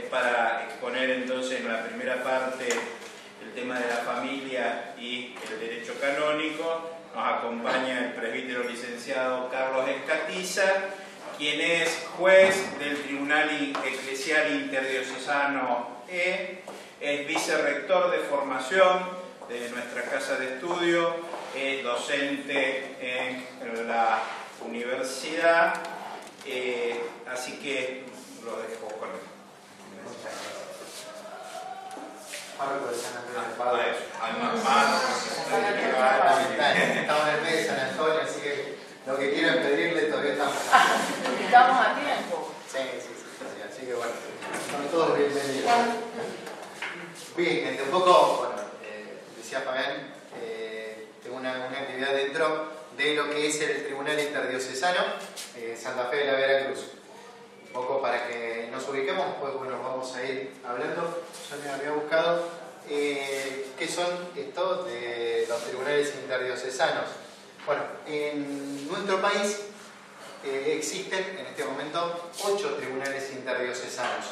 para exponer entonces en la primera parte el tema de la familia y el derecho canónico. Nos acompaña el presbítero licenciado Carlos Escatiza, quien es juez del Tribunal Eclesial Interdiocesano E, es vicerrector de formación de nuestra casa de estudio, es docente en la universidad, así que lo dejo con él. Párroco de San Antonio de Padua. Estamos en el mes de San Antonio, así que lo que quieran pedirle todavía estamos. Estamos a tiempo. Sí, así que bueno, son todos bienvenidos. Bien, gente, un poco, bueno, decía Fabián, tengo una actividad dentro de lo que es el Tribunal Interdiocesano Santa Fe de la Veracruz. Un poco para que nos ubiquemos, después bueno, vamos a ir hablando. Yo me había buscado qué son estos de los tribunales interdiocesanos. Bueno, en nuestro país existen en este momento 8 tribunales interdiocesanos.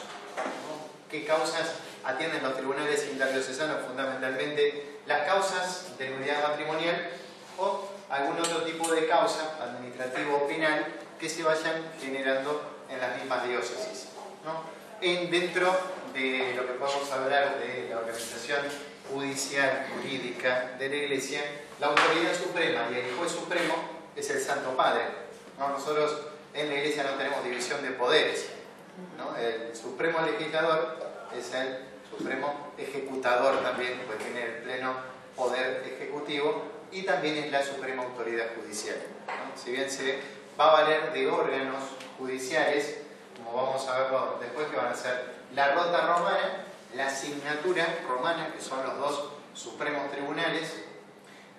¿Qué causas atienden los tribunales interdiocesanos? Fundamentalmente las causas de nulidad matrimonial o algún otro tipo de causa, administrativo o penal, que se vayan generando en las mismas diócesis, ¿no? Dentro de lo que podemos hablar de la organización judicial, jurídica de la Iglesia, la autoridad suprema y el juez supremo es el Santo Padre, ¿no? Nosotros en la Iglesia no tenemos división de poderes, ¿no? El supremo legislador es el supremo ejecutador también, pues tiene el pleno poder ejecutivo, y también es la suprema autoridad judicial, ¿no? Si bien se va a valer de órganos judiciales, como vamos a verlo después, que van a ser la rota romana, la asignatura romana, que son los dos supremos tribunales.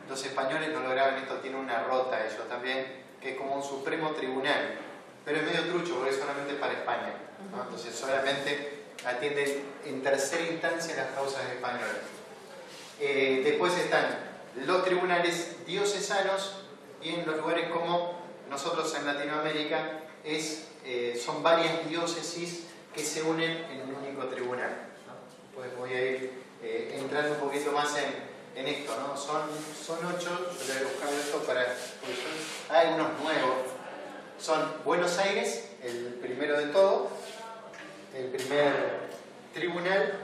Los españoles no lograron esto, tienen una rota ellos también, que es como un supremo tribunal, pero es medio trucho porque es solamente para España, ¿no? Entonces solamente atienden en tercera instancia las causas españolas. Después están los tribunales diocesanos, y en los lugares como nosotros en Latinoamérica son varias diócesis que se unen en un único tribunal, ¿no? Pues voy a ir entrando un poquito más en esto, ¿no? Son 8, yo voy a buscar esto para... Hay unos nuevos. Son Buenos Aires, el primero de todo, el primer tribunal.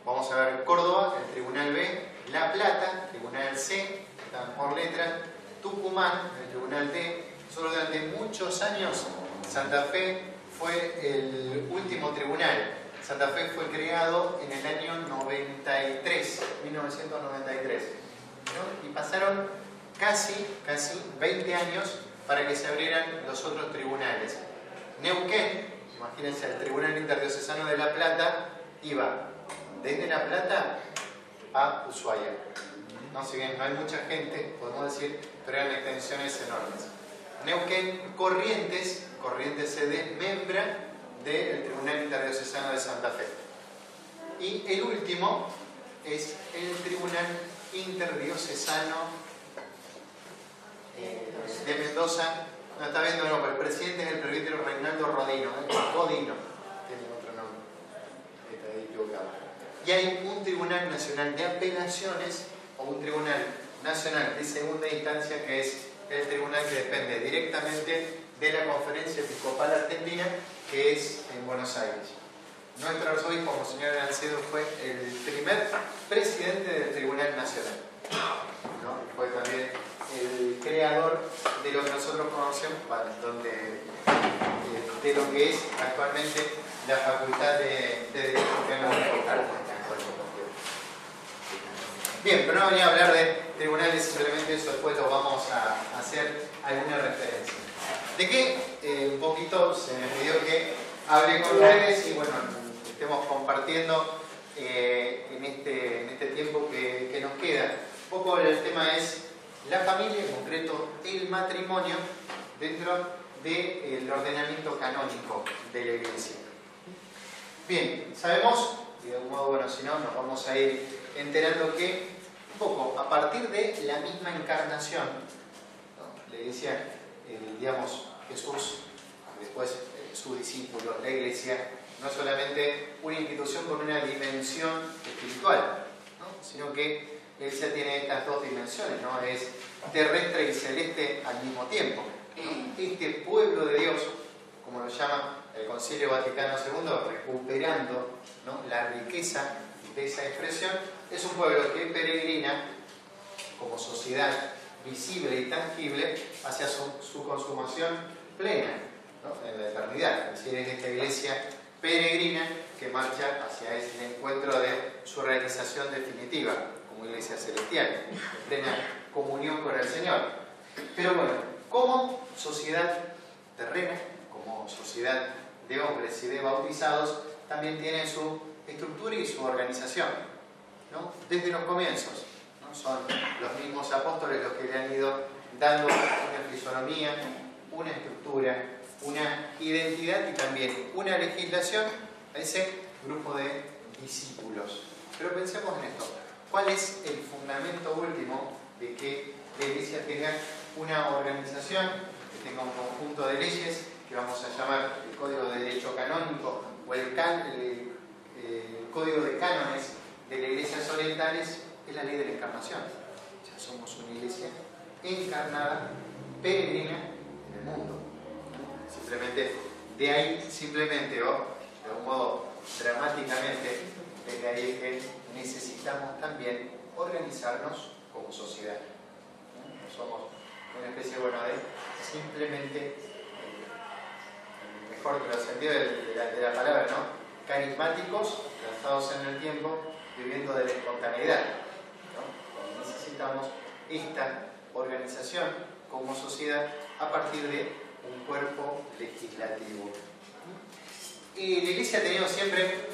Vamos a ver Córdoba, el tribunal B, La Plata, tribunal C, están por letra, Tucumán, el tribunal D. Solo durante muchos años Santa Fe fue el último tribunal. Santa Fe fue creado en el año 1993, ¿no? Y pasaron casi 20 años para que se abrieran los otros tribunales. Neuquén, imagínense, el Tribunal Interdiocesano de La Plata iba desde La Plata a Ushuaia, ¿no? Si bien no hay mucha gente, podemos decir, pero eran extensiones enormes. Neuquén, Corrientes se desmembra del Tribunal Interdiocesano de Santa Fe. Y el último es el Tribunal Interdiocesano de Mendoza. No está viendo, no, pero el presidente es el presbítero Reinaldo Rodino, Godino, tiene otro nombre, está equivocado. Y hay un Tribunal Nacional de Apelaciones o un Tribunal Nacional de Segunda Instancia, que es el tribunal que depende directamente de la Conferencia Episcopal Argentina, que es en Buenos Aires. Nuestro arzobispo, Monseñor Gancedo, fue el primer presidente del Tribunal Nacional, ¿no? Fue también el creador de lo que nosotros conocemos, de lo que es actualmente la Facultad de Derecho Canónico. Bien, pero no venía a hablar de tribunales, simplemente eso después lo vamos a hacer alguna referencia. ¿De qué? Un poquito se me pidió que hable con ustedes y bueno, estemos compartiendo en este tiempo que nos queda. Un poco el tema es la familia, en concreto el matrimonio, dentro del ordenamiento canónico de la Iglesia. Bien, sabemos, y de algún modo, bueno, si no, nos vamos a ir enterando que un poco a partir de la misma encarnación, ¿no? La Iglesia, digamos, Jesús, después sus discípulos, la Iglesia, no solamente una institución con una dimensión espiritual, ¿no? Sino que la Iglesia tiene estas dos dimensiones, ¿no? Es terrestre y celeste al mismo tiempo, ¿no? Este pueblo de Dios, como lo llama el Concilio Vaticano II, recuperando, ¿no?, la riqueza de esa expresión, es un pueblo que peregrina como sociedad visible y tangible hacia su consumación plena, ¿no?, en la eternidad. Es decir, es esta iglesia peregrina que marcha hacia ese encuentro de su realización definitiva como iglesia celestial, en plena comunión con el Señor. Pero bueno, como sociedad terrena, como sociedad de hombres y de bautizados, también tiene su estructura y su organización, ¿no?, desde los comienzos, ¿no? Son los mismos apóstoles los que le han ido dando una fisonomía, una estructura, una identidad y también una legislación a ese grupo de discípulos. Pero pensemos en esto. ¿Cuál es el fundamento último de que la Iglesia tenga una organización, que tenga un conjunto de leyes que vamos a llamar el Código de Derecho Canónico o el Código de Cánones de las Iglesias Orientales? Es la ley de la encarnación. O sea, somos una iglesia encarnada, peregrina en el mundo. Simplemente, de ahí, simplemente, o de un modo dramáticamente, desde ahí es que necesitamos también organizarnos como sociedad. No somos una especie, bueno, de simplemente, mejor que lo sentido de la palabra, ¿no?, carismáticos, lanzados en el tiempo, viviendo de la espontaneidad, ¿no? Necesitamos esta organización como sociedad a partir de un cuerpo legislativo. Y la Iglesia ha tenido siempre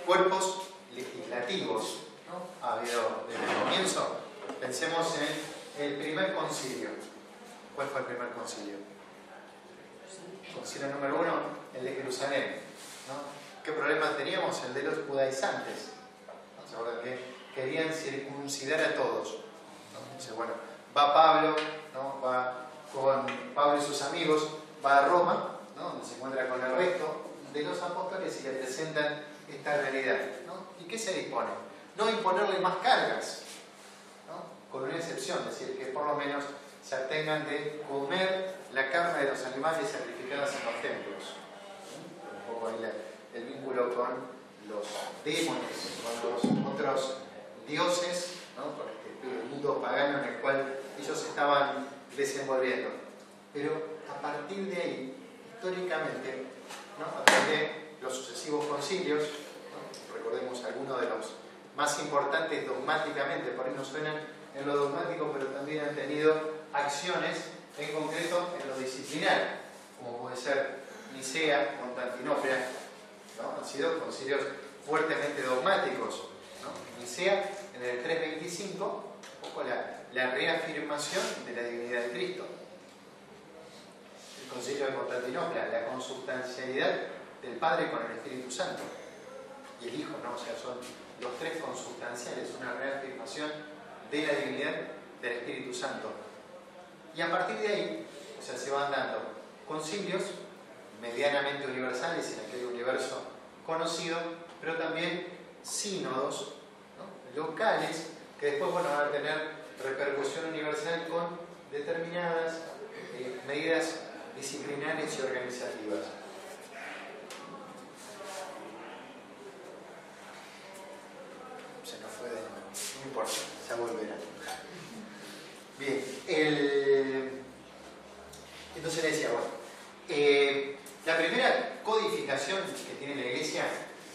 cuerpos legislativos, ¿no? Ha habido desde el comienzo. Pensemos en el primer concilio. ¿Cuál fue el primer concilio? Concilio número 1, el de Jerusalén, ¿no? ¿Qué problema teníamos? El de los judaizantes. ¿Se acuerdan que querían circuncidar a todos? ¿No? Entonces, bueno, va Pablo, ¿no?, va con Pablo y sus amigos, va a Roma, ¿no?, donde se encuentra con el resto de los apóstoles y le presentan esta realidad, ¿no? ¿Y qué se dispone? No imponerle más cargas, ¿no?, con una excepción, es decir, que por lo menos se abstengan de comer la carne de los animales sacrificados en los templos. Un poco ahí el vínculo con los demones, con los otros dioses, ¿no?, con este mundo pagano en el cual ellos estaban desenvolviendo. Pero a partir de ahí, históricamente, ¿no?, a través de los sucesivos concilios, ¿no?, recordemos algunos de los más importantes dogmáticamente, por ahí no suenan en lo dogmático, pero también han tenido acciones en concreto en lo disciplinar, como puede ser Nicea, Constantinopla, ¿no? Han sido concilios fuertemente dogmáticos, ¿no? Nicea en el 325, un poco la reafirmación de la divinidad de Cristo. El concilio de Constantinopla, la consubstancialidad del Padre con el Espíritu Santo y el Hijo, ¿no? O sea, son los tres consubstanciales, una reafirmación de la divinidad del Espíritu Santo. Y a partir de ahí, o sea, se van dando concilios medianamente universales en aquel universo conocido, pero también sínodos, ¿no?, locales, que después, bueno, van a tener repercusión universal con determinadas medidas disciplinares y organizativas. Se nos fue de nuevo, no importa, ya volverá. Bien, entonces le decía, bueno, la primera codificación que tiene la Iglesia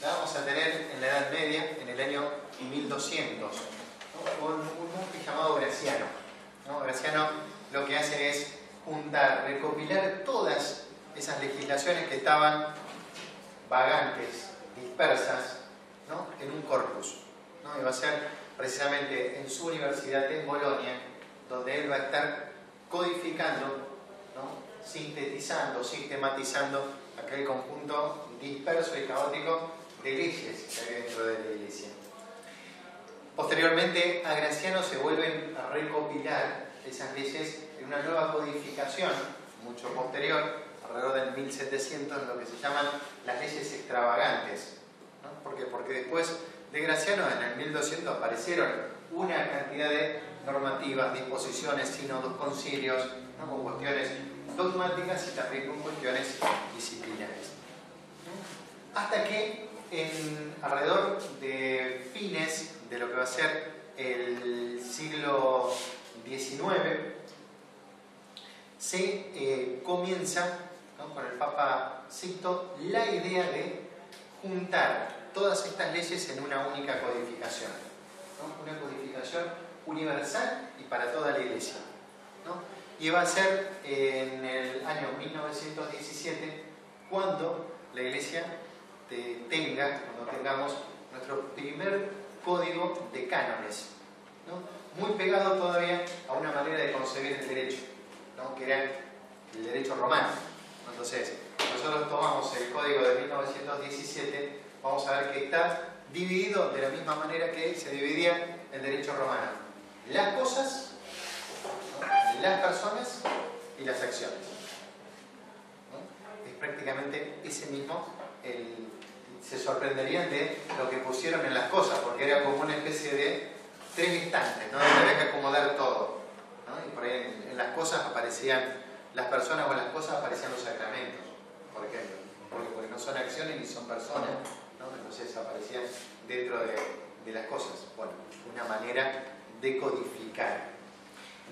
la vamos a tener en la Edad Media, en el año 1200, ¿no?, con un monje llamado Graciano, ¿no? Graciano lo que hace es juntar, recopilar todas esas legislaciones que estaban vagantes, dispersas, ¿no?, en un corpus, ¿no? Y va a ser precisamente en su universidad en Bolonia donde él va a estar codificando, ¿no?, sintetizando, sistematizando aquel conjunto disperso y caótico de leyes que hay dentro de la Iglesia. Posteriormente, a Graciano se vuelven a recopilar esas leyes en una nueva codificación, mucho posterior, alrededor del 1700, lo que se llaman las leyes extravagantes, ¿no? ¿Por qué? Porque después de Graciano, en el 1200, aparecieron una cantidad de normativas, disposiciones, sínodos, concilios, ¿no? Con cuestiones dogmáticas y también con cuestiones disciplinarias. Hasta que alrededor de fines de lo que va a ser el siglo XIX, se comienza, ¿no? Con el Papa Sixto la idea de juntar todas estas leyes en una única codificación, ¿no? Una codificación universal y para toda la Iglesia, ¿no? Y va a ser en el año 1917 cuando la Iglesia cuando tengamos nuestro primer código de cánones, ¿no? Muy pegado todavía a una manera de concebir el derecho, ¿no? Que era el derecho romano. Entonces, nosotros tomamos el código de 1917, vamos a ver que está dividido de la misma manera que se dividía el derecho romano: las cosas, ¿no? Las personas y las acciones, ¿no? Es prácticamente ese mismo. Se sorprenderían de lo que pusieron en las cosas, porque era como una especie de 3 estantes, ¿no? Donde había que acomodar todo, ¿no? Y por ahí en las cosas aparecían las personas, o en las cosas aparecían los sacramentos, por ejemplo, porque no son acciones ni son personas, ¿no? Entonces aparecían dentro de las cosas. Bueno, una manera de codificar.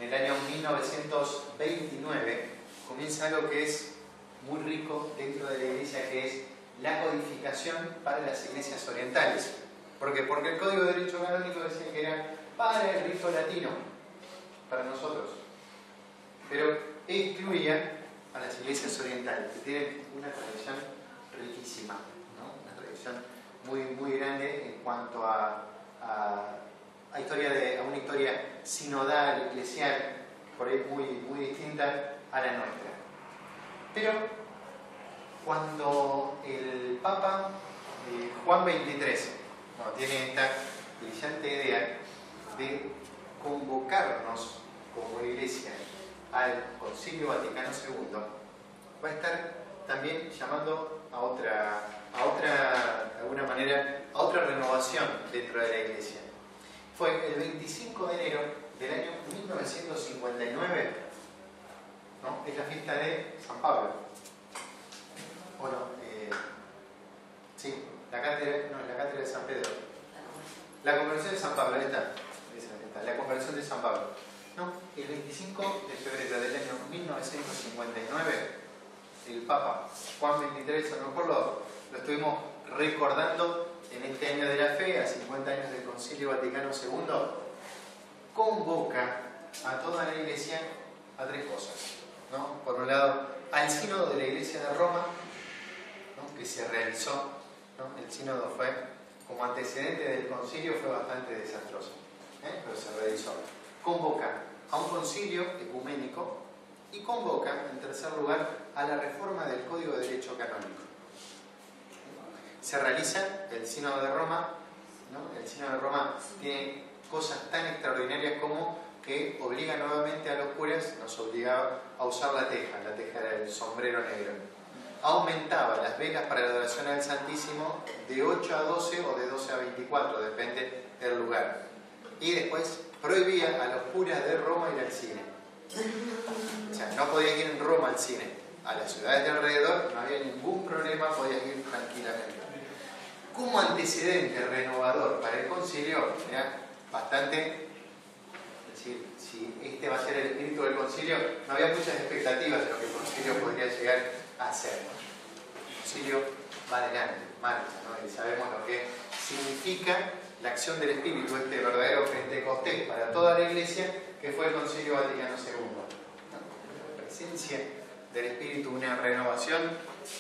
En el año 1929 comienza algo que es muy rico dentro de la Iglesia, que es la codificación para las iglesias orientales. ¿Por qué? Porque el Código de Derecho Canónico decía que era para el rito latino, para nosotros, pero excluía a las iglesias orientales, que tienen una tradición riquísima, ¿no? Una tradición muy, muy grande en cuanto a una historia sinodal, eclesial, por ahí muy, muy distinta a la nuestra. Pero cuando el Papa Juan XXIII tiene esta brillante idea de convocarnos como Iglesia al Concilio Vaticano II, va a estar también llamando a otra, de alguna manera, a otra renovación dentro de la Iglesia. Fue el 25 de enero del año 1959, ¿no? Es la fiesta de San Pablo. Bueno, sí, la cátedra de San Pedro. La conversión de San Pablo, ahí está. La conversión de San Pablo. No, el 25 de febrero del año 1959, el Papa Juan XXIII, a lo mejor lo estuvimos recordando en este año de la fe, a 50 años del Concilio Vaticano II, convoca a toda la Iglesia a 3 cosas, ¿no? Por un lado, al Sínodo de la Iglesia de Roma, ¿no? Que se realizó, ¿no? El sínodo fue, como antecedente del concilio, fue bastante desastroso, pero se realizó. Convoca a un concilio ecuménico y convoca, en tercer lugar, a la reforma del Código de Derecho Canónico. Se realiza el sínodo de Roma, ¿no? El sínodo de Roma tiene cosas tan extraordinarias como que obliga nuevamente a los curas, nos obligaba a usar la teja era el sombrero negro. Aumentaba las velas para la adoración al Santísimo de 8 a 12 o de 12 a 24, depende del lugar. Y después prohibía a los curas de Roma ir al cine. O sea, no podían ir en Roma al cine. A las ciudades de alrededor no había ningún problema, podían ir tranquilamente. Como antecedente renovador para el concilio, era bastante... Es decir, si este va a ser el espíritu del concilio, no había muchas expectativas de lo que el concilio podría llegar a hacer. El concilio va adelante, marcha, ¿no? Y sabemos lo que significa la acción del espíritu, este verdadero Pentecostés para toda la Iglesia, que fue el Concilio Vaticano II, ¿no? La presencia del espíritu, una renovación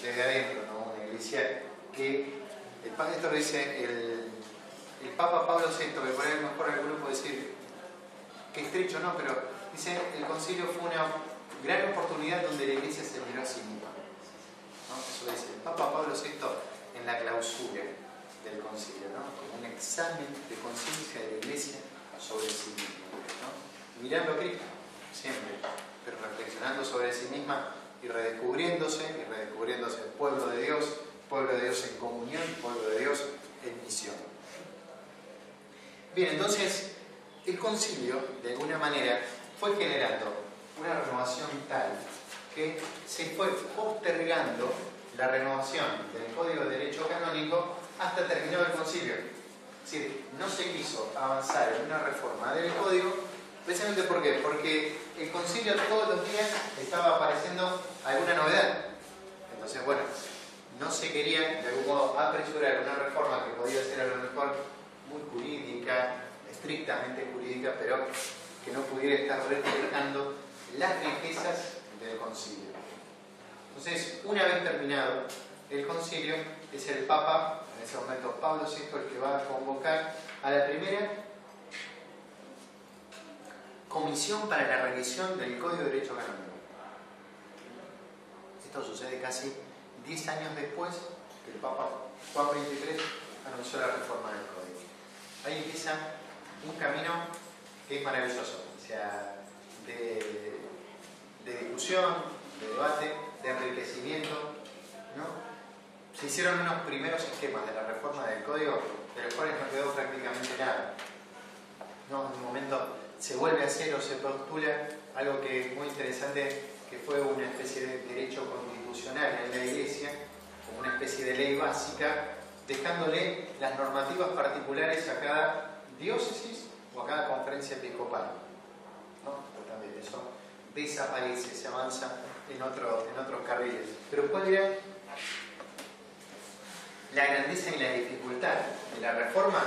desde adentro, ¿no? Una Iglesia que, esto lo dice el Papa Pablo VI, que por ahí mejor alguno puede decir que estrecho, no, pero dice, el concilio fue una gran oportunidad donde la Iglesia se miró a sí misma, ¿no? Eso dice el Papa Pablo VI en la clausura del concilio, ¿no? Como un examen de conciencia de la Iglesia sobre sí misma, ¿no? Mirando a Cristo, siempre, pero reflexionando sobre sí misma y redescubriéndose el pueblo de Dios en comunión, pueblo de Dios en misión. Bien, entonces el concilio, de alguna manera, fue generando una renovación tal que se fue postergando la renovación del Código de Derecho Canónico hasta terminar el concilio. Es decir, no se quiso avanzar en una reforma del Código, precisamente ¿por qué? Porque el concilio todos los días estaba apareciendo alguna novedad. Entonces, bueno, no se quería de algún modo apresurar una reforma que podía ser a lo mejor muy jurídica, estrictamente jurídica, pero que no pudiera estar reflejando las riquezas del concilio. Entonces, una vez terminado el concilio, es el Papa, en ese momento Pablo VI, el que va a convocar a la primera comisión para la revisión del Código de Derecho Canónico. Esto sucede casi 10 años después que el Papa Juan XXIII anunció la reforma del Código. Ahí empieza un camino que es maravilloso, o sea, de discusión, de debate, de enriquecimiento, ¿no? Se hicieron unos primeros esquemas de la reforma del Código, de los cuales no quedó prácticamente nada. ¿No? En un momento se vuelve a hacer o se postula algo que es muy interesante, que fue una especie de derecho constitucional en la Iglesia, como una especie de ley básica, dejándole las normativas particulares a cada diócesis o a cada conferencia episcopal. ¿No? Pero también eso desaparece, se avanza en otros carriles. Pero ¿cuál era la grandeza y la dificultad de la reforma?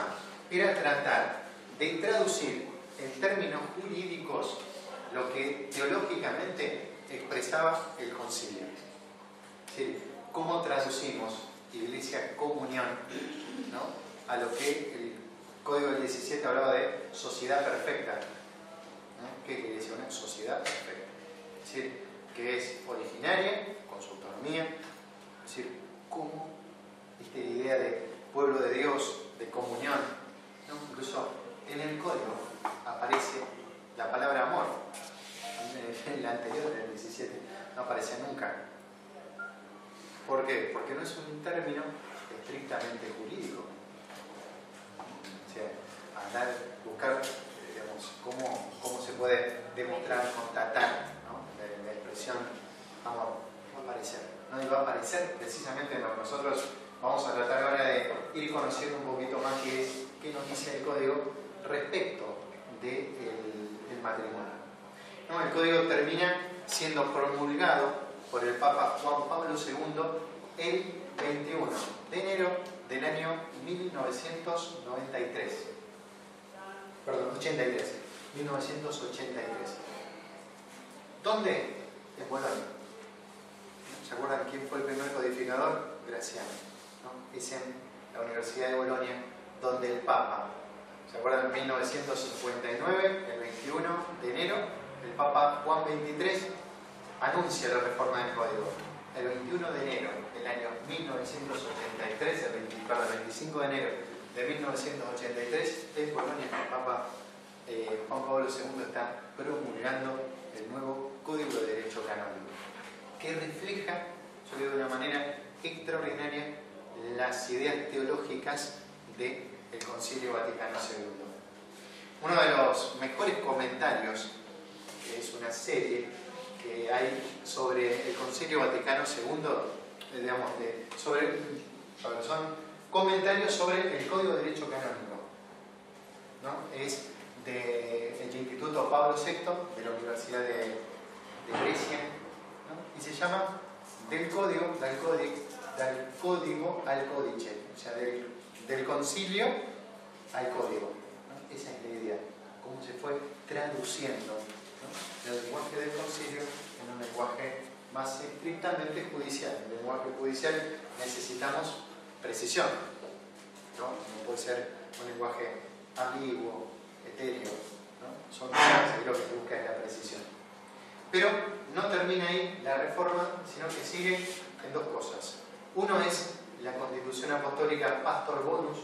Era tratar de traducir en términos jurídicos lo que teológicamente expresaba el concilio. ¿Sí? ¿Cómo traducimos Iglesia, comunión, ¿no? a lo que el Código del 17 hablaba de sociedad perfecta? ¿No? ¿Qué quiere decir una sociedad perfecta? Es decir, que es originaria, con su autonomía, es decir, cómo esta idea de pueblo de Dios, de comunión, ¿no? Incluso en el Código aparece la palabra amor. En la anterior, en el 17, no aparece nunca. ¿Por qué? Porque no es un término estrictamente jurídico. O sea, andar, buscar, digamos, cómo se puede demostrar, constatar, ¿no? la expresión amor. No va a aparecer. No iba a aparecer precisamente lo que nosotros vamos a tratar ahora de ir conociendo un poquito más qué nos dice el Código respecto del matrimonio. ¿No? El Código termina siendo promulgado por el Papa Juan Pablo II el 21 de enero del año 1993. Perdón, 83. 1983. ¿Dónde? En Bolonia. ¿Se acuerdan quién fue el primer codificador? Graciano. ¿No? Es en la Universidad de Bolonia, donde el Papa, ¿se acuerdan? En 1959, el 21 de enero, el Papa Juan XXIII anuncia la reforma del Código. El 21 de enero del año 1983, el 25 de enero de 1983, en Bolonia, el Papa Juan Pablo II está promulgando el nuevo Código de Derecho Canónico, que refleja, yo digo de una manera extraordinaria, las ideas teológicas del Concilio Vaticano II. Uno de los mejores comentarios, que es una serie que hay sobre el Concilio Vaticano II, digamos, son comentarios sobre el Código de Derecho Canónico, ¿no? Es del Instituto Pablo VI de la Universidad de Grecia, ¿no? Y se llama Del Código al Códice, o sea, del concilio al código, ¿no? Esa es la idea, cómo se fue traduciendo, ¿no? el lenguaje del concilio en un lenguaje más estrictamente judicial. En el lenguaje judicial necesitamos precisión, ¿no? No puede ser un lenguaje ambiguo, etéreo, ¿no? Son cosas que lo que busca es la precisión. Pero no termina ahí la reforma, sino que sigue en dos cosas. Uno es la Constitución Apostólica Pastor Bonus,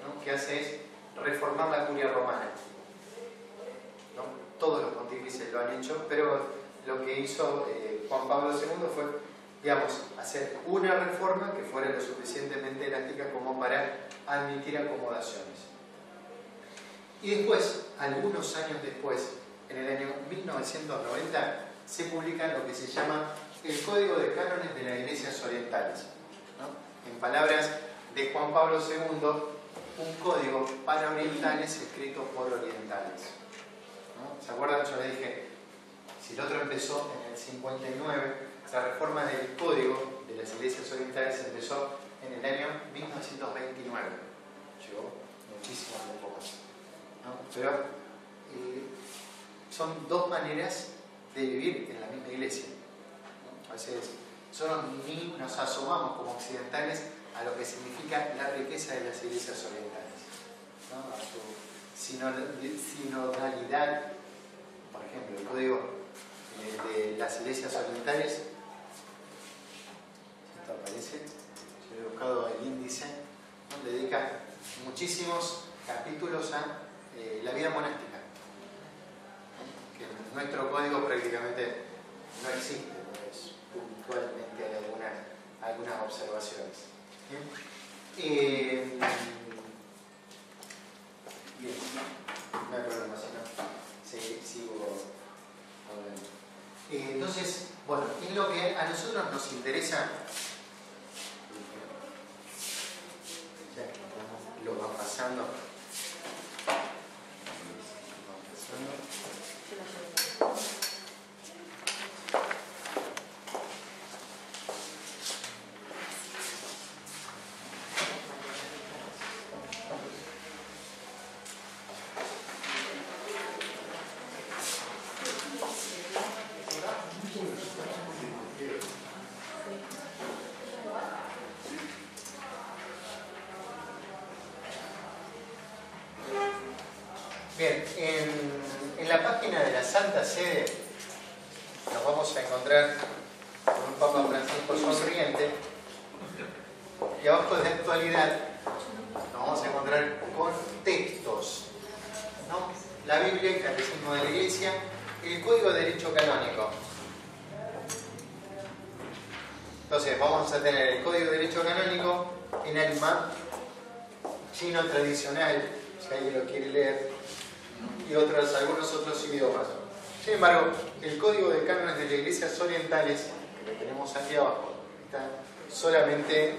¿no? Que hace es reformar la curia romana, ¿no? Todos los pontífices lo han hecho, pero lo que hizo Juan Pablo II fue, digamos, hacer una reforma que fuera lo suficientemente elástica como para admitir acomodaciones. Y después, algunos años después, en el año 1990, se publica lo que se llama el Código de Cánones de las Iglesias Orientales, ¿no? En palabras de Juan Pablo II, un código para orientales escrito por orientales, ¿no? ¿Se acuerdan? Yo les dije, si el otro empezó en el 59, la reforma del Código de las Iglesias Orientales empezó en el año 1929. Llegó muchísimo tiempo más, ¿no? Pero son dos maneras de vivir en la misma iglesia, ¿no? A veces nosotros ni nos asomamos como occidentales a lo que significa la riqueza de las iglesias orientales, ¿no? A su sinodalidad. Por ejemplo, el código de las iglesias orientales, esto aparece, yo he buscado el índice, ¿no? Dedica muchísimos capítulos a la vida monástica, que en nuestro código prácticamente no existe, ¿no? Es puntualmente hay algunas observaciones. Bien, no hay problema, si no sigo hablando. Entonces, bueno, en lo que a nosotros nos interesa, ya lo va pasando. Bien, en la página de la Santa Sede nos vamos a encontrar con un Papa Francisco sonriente, y abajo de actualidad nos vamos a encontrar con textos, ¿no? La Biblia, el Catecismo de la Iglesia, el Código de Derecho Canónico. Entonces vamos a tener el Código de Derecho Canónico en alemán, chino tradicional, si alguien lo quiere leer, y algunos otros idiomas. Sin embargo, el Código de Cánones de las Iglesias Orientales, que lo tenemos aquí abajo, está solamente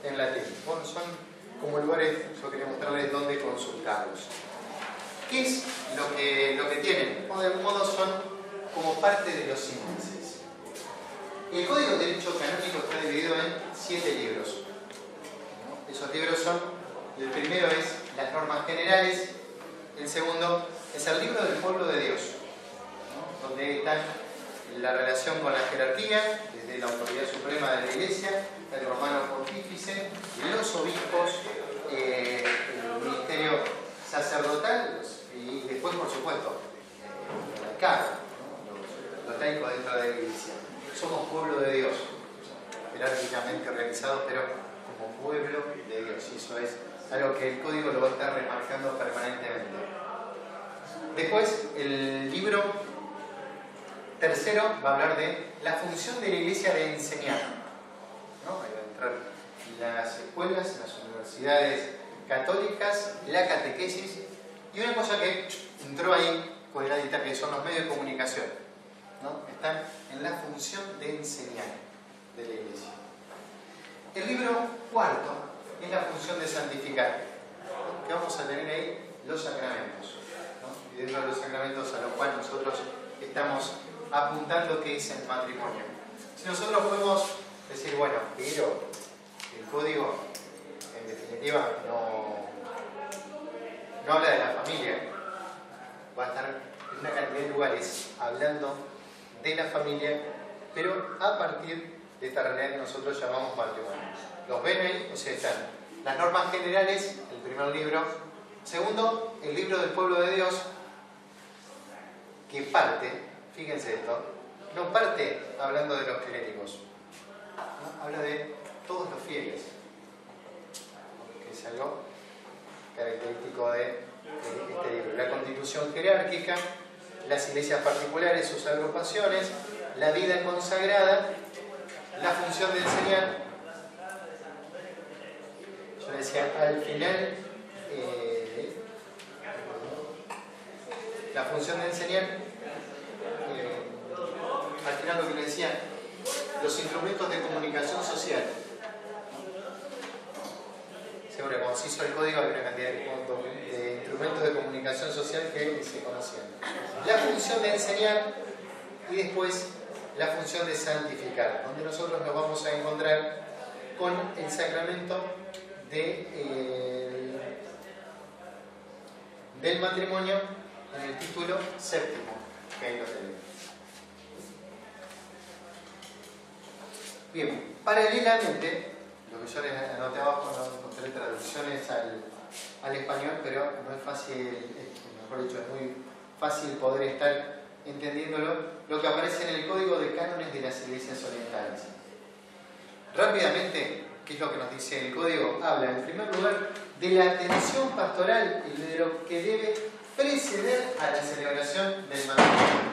en latín. Bueno, son como lugares, yo quería mostrarles dónde consultarlos. ¿Qué es lo que tienen? O de algún modo son como parte de los índices. El Código de Derecho Canónico está dividido en 7 libros. Esos libros son, el primero es las normas generales, el segundo es el libro del pueblo de Dios, ¿no? Donde está la relación con la jerarquía, desde la autoridad suprema de la Iglesia, el romano pontífice, los obispos, el ministerio sacerdotal y después, por supuesto, el laicado, ¿no? Los laicos dentro de la Iglesia. Somos pueblo de Dios, jerárquicamente realizados, pero como pueblo de Dios. Y eso es algo que el código lo va a estar remarcando permanentemente. Después, el libro tercero va a hablar de la función de la Iglesia de enseñar, ¿no? Ahí va a entrar las escuelas, las universidades católicas, la catequesis y una cosa que entró ahí con la dita, que son los medios de comunicación, ¿no? Están en la función de enseñar de la Iglesia. El libro cuarto es la función de santificar, ¿no? Que vamos a tener ahí los sacramentos, ¿no? Y dentro de los sacramentos a los cuales nosotros estamos apuntando que es el matrimonio. Si nosotros podemos decir, bueno, pero el código en definitiva no habla de la familia, va a estar en una cantidad de lugares hablando de la familia, pero a partir de esta realidad que nosotros llamamos matrimonio. ¿Los ven ahí? O sea, están las normas generales, el primer libro. Segundo, el libro del pueblo de Dios, que parte, fíjense esto, no parte hablando de los clérigos, ¿no? Habla de todos los fieles, que es algo característico de este libro. La constitución jerárquica, las iglesias particulares, sus agrupaciones, la vida consagrada, la función de enseñar. Yo decía, al final, la función de enseñar, al final lo que le decía, los instrumentos de comunicación social. Seguro que cuando se hizo el código había una cantidad de instrumentos de comunicación social que se conocían. La función de enseñar y después la función de santificar, donde nosotros nos vamos a encontrar con el sacramento del matrimonio en el título séptimo, que ahí lo tenemos. Bien, paralelamente, lo que yo les anoté abajo, no encontré traducciones al español, pero no es fácil, mejor dicho, es muy fácil poder estar entendiéndolo, lo que aparece en el Código de Cánones de las Iglesias Orientales. Rápidamente, ¿qué es lo que nos dice el Código? Habla, en primer lugar, de la atención pastoral y de lo que debe preceder a la celebración del matrimonio,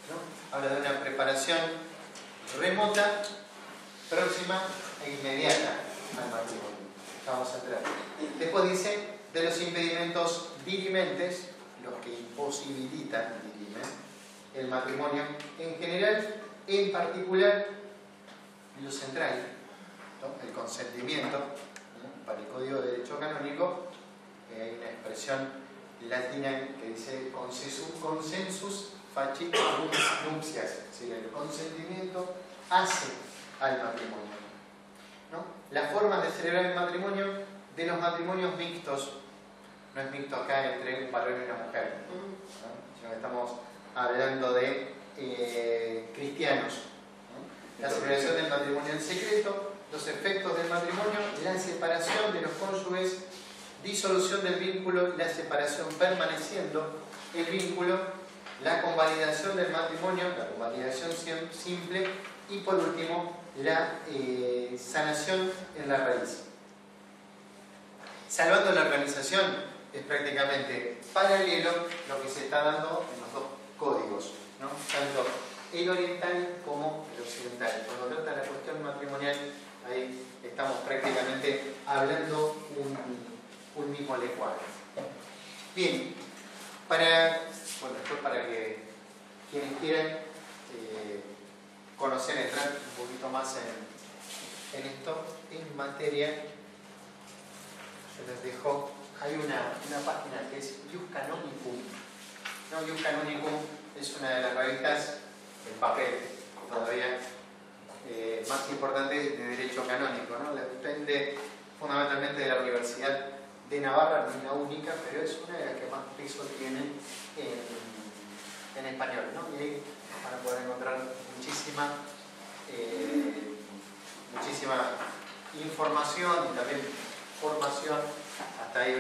¿no? Habla de una preparación remota, próxima e inmediata al matrimonio. Vamos a entrar. Después dice de los impedimentos dirimentes, los que imposibilitan, el matrimonio en general, en particular, lo central, ¿no? El consentimiento, ¿no? Para el Código de Derecho Canónico hay una expresión latina que dice consensus facit nuptias, ¿sí? El consentimiento hace al matrimonio, ¿no? Las formas de celebrar el matrimonio de los matrimonios mixtos, no es mixto acá entre un varón y una mujer, ¿no? Sino que estamos hablando de cristianos, ¿no? La celebración del matrimonio en secreto, los efectos del matrimonio, la separación de los cónyuges, disolución del vínculo, la separación permaneciendo el vínculo, la convalidación del matrimonio, la convalidación simple y por último la sanación en la raíz. Salvando la organización es prácticamente paralelo lo que se está dando en los dos códigos, ¿no? Tanto el oriental como el occidental. Cuando trata la cuestión matrimonial, ahí estamos prácticamente hablando un mismo lenguaje. Bien, después para que quienes quieran conocer, entrar un poquito más en esto, en materia, yo les dejo, hay una página que es Ius Canonicum. No, Ius Canonicum es una de las revistas en papel, todavía más importante de derecho canónico, ¿no? Depende fundamentalmente de la Universidad de Navarra, no es la única, pero es una de las que más peso tiene en español, ¿no? Y ahí van a poder encontrar muchísima información y también formación. Hasta hay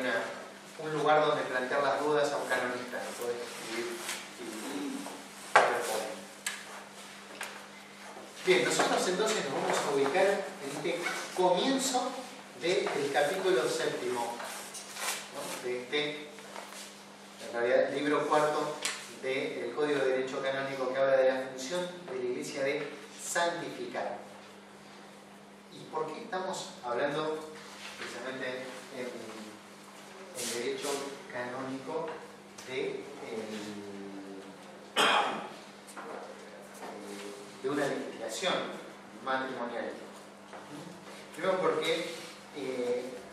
un lugar donde plantear las dudas a un canonista, lo puede escribir y responder. Bien, nosotros entonces nos vamos a ubicar en este comienzo del capítulo séptimo, ¿no? De en realidad, libro cuarto del Código de Derecho Canónico, que habla de la función de la Iglesia de santificar. ¿Y por qué estamos hablando precisamente en derecho canónico de una legislación matrimonial? Primero porque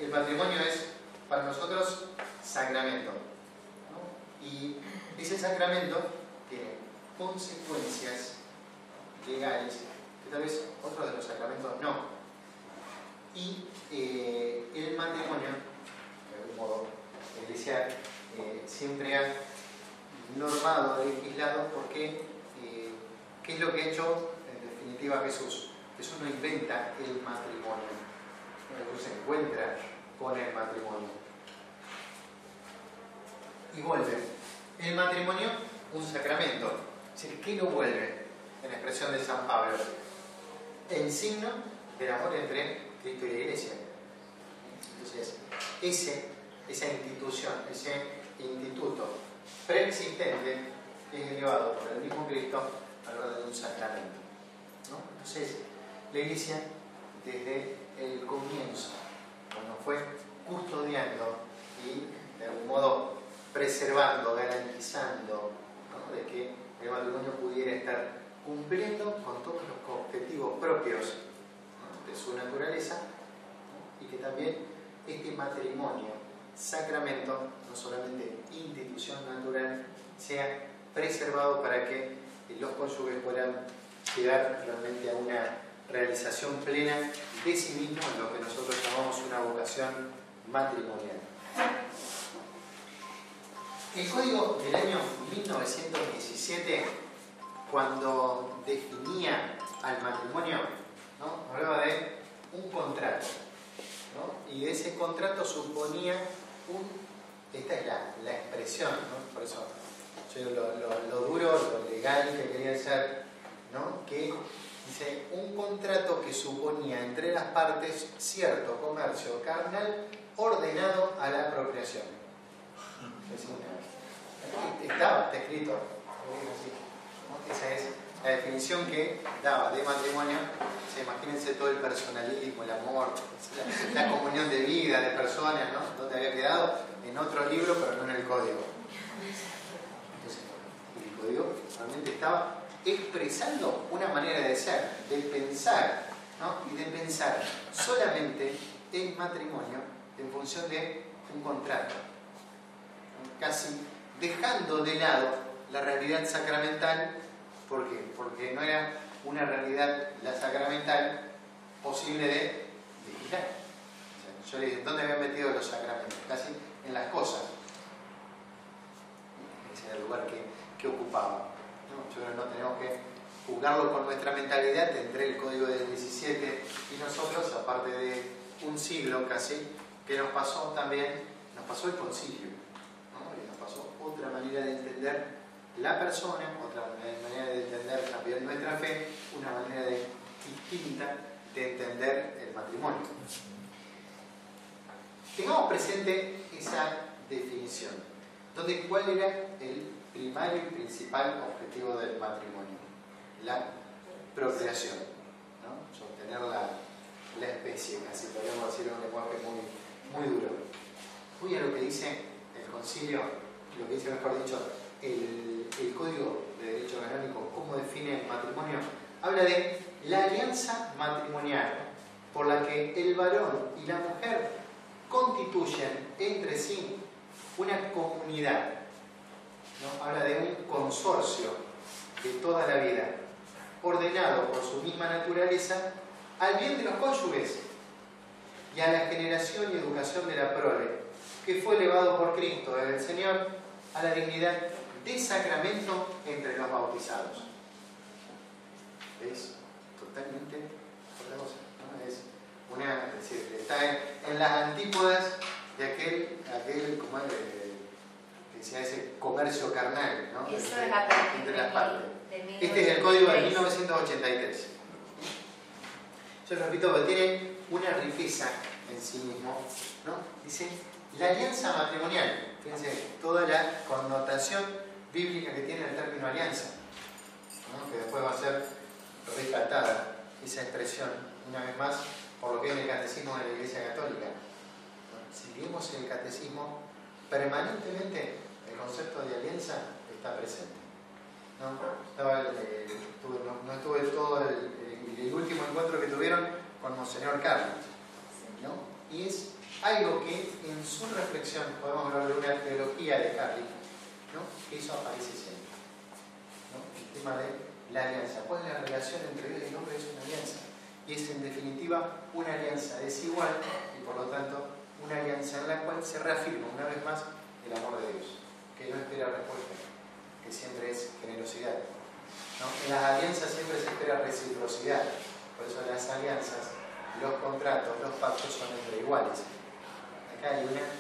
el matrimonio es para nosotros sacramento, ¿no? Y ese sacramento tiene consecuencias legales que tal vez otros de los sacramentos no. Y el matrimonio, de algún modo, la Iglesia siempre ha normado, legislado, porque ¿qué es lo que ha hecho en definitiva Jesús? Jesús no inventa el matrimonio, Jesús se encuentra con el matrimonio y vuelve el matrimonio un sacramento. Es decir, ¿qué lo vuelve? En la expresión de San Pablo, en signo del amor entre Cristo y la Iglesia. Entonces, esa institución, ese instituto preexistente es elevado por el mismo Cristo al orden de un sacramento, ¿no? Entonces, la Iglesia, desde el comienzo, cuando fue custodiando y de algún modo preservando, garantizando, ¿no?, de que el matrimonio pudiera estar cumpliendo con todos los objetivos propios, ¿no?, de su naturaleza, ¿no?, y que también este matrimonio, sacramento, no solamente institución natural, sea preservado para que los cónyuges puedan llegar realmente a una realización plena de sí mismos, en lo que nosotros llamamos una vocación matrimonial. El Código del año 1917, cuando definía al matrimonio, ¿no?, hablaba de un contrato, ¿no?, y ese contrato suponía esta es la expresión, ¿no?, por eso yo digo lo duro, lo legal que quería ser, ¿no?, que dice un contrato que suponía entre las partes cierto comercio carnal ordenado a la apropiación. Está escrito, ¿no? Esa es la definición que daba de matrimonio. Imagínense todo el personalismo, el amor, la comunión de vida, de personas, ¿no?, donde había quedado en otro libro, pero no en el código. Entonces, el código realmente estaba expresando una manera de ser, de pensar, ¿no?, y de pensar solamente el matrimonio en función de un contrato, casi dejando de lado la realidad sacramental. ¿Por qué? Porque no era una realidad, la sacramental, posible de vigilar. O sea, yo le dije, ¿dónde habían metido los sacramentos? Casi en las cosas. Ese era el lugar que ocupaba, ¿no? Yo creo que no tenemos que juzgarlo con nuestra mentalidad entre el Código del 17 y nosotros, aparte de un siglo casi, que nos pasó también, nos pasó el concilio, ¿no? Y nos pasó otra manera de entender la persona, otra manera de entender también nuestra fe, una manera distinta de entender el matrimonio. Tengamos presente esa definición, donde cuál era el primario y principal objetivo del matrimonio: la procreación, ¿no? Sostener la especie, casi podríamos decir en un lenguaje muy duro. Muy a lo que dice el concilio, lo que dice, mejor dicho, el Código de Derecho Canónico, cómo define el matrimonio, habla de la alianza matrimonial por la que el varón y la mujer constituyen entre sí una comunidad, ¿no? Habla de un consorcio de toda la vida, ordenado por su misma naturaleza al bien de los cónyuges y a la generación y educación de la prole, que fue elevado por Cristo desde el Señor a la dignidad de sacramento entre los bautizados. Es totalmente otra cosa, ¿no? Es decir, está en las antípodas de aquel como que decía, ese comercio carnal, ¿no?, entre las partes. Este es el Código de 1983. Yo repito, porque tiene una riqueza en sí mismo, ¿no? Dice la alianza matrimonial. Fíjense toda la connotación bíblica que tiene el término alianza, ¿no?, que después va a ser rescatada esa expresión una vez más por lo que es el catecismo de la Iglesia Católica, ¿no? Si leemos el catecismo, permanentemente el concepto de alianza está presente. No estuve todo el último encuentro que tuvieron con Monseñor Carlos, ¿no? Y es algo que en su reflexión, podemos hablar de una teología de Carlos, ¿no?, que eso aparece siempre, ¿no? El tema de la alianza. ¿Cuál es la relación entre Dios y el hombre? Es una alianza. Y es en definitiva una alianza desigual y por lo tanto una alianza en la cual se reafirma una vez más el amor de Dios, que no espera respuesta, que siempre es generosidad, ¿no? En las alianzas siempre se espera reciprocidad, por eso las alianzas, los contratos, los pactos son entre iguales. Acá hay una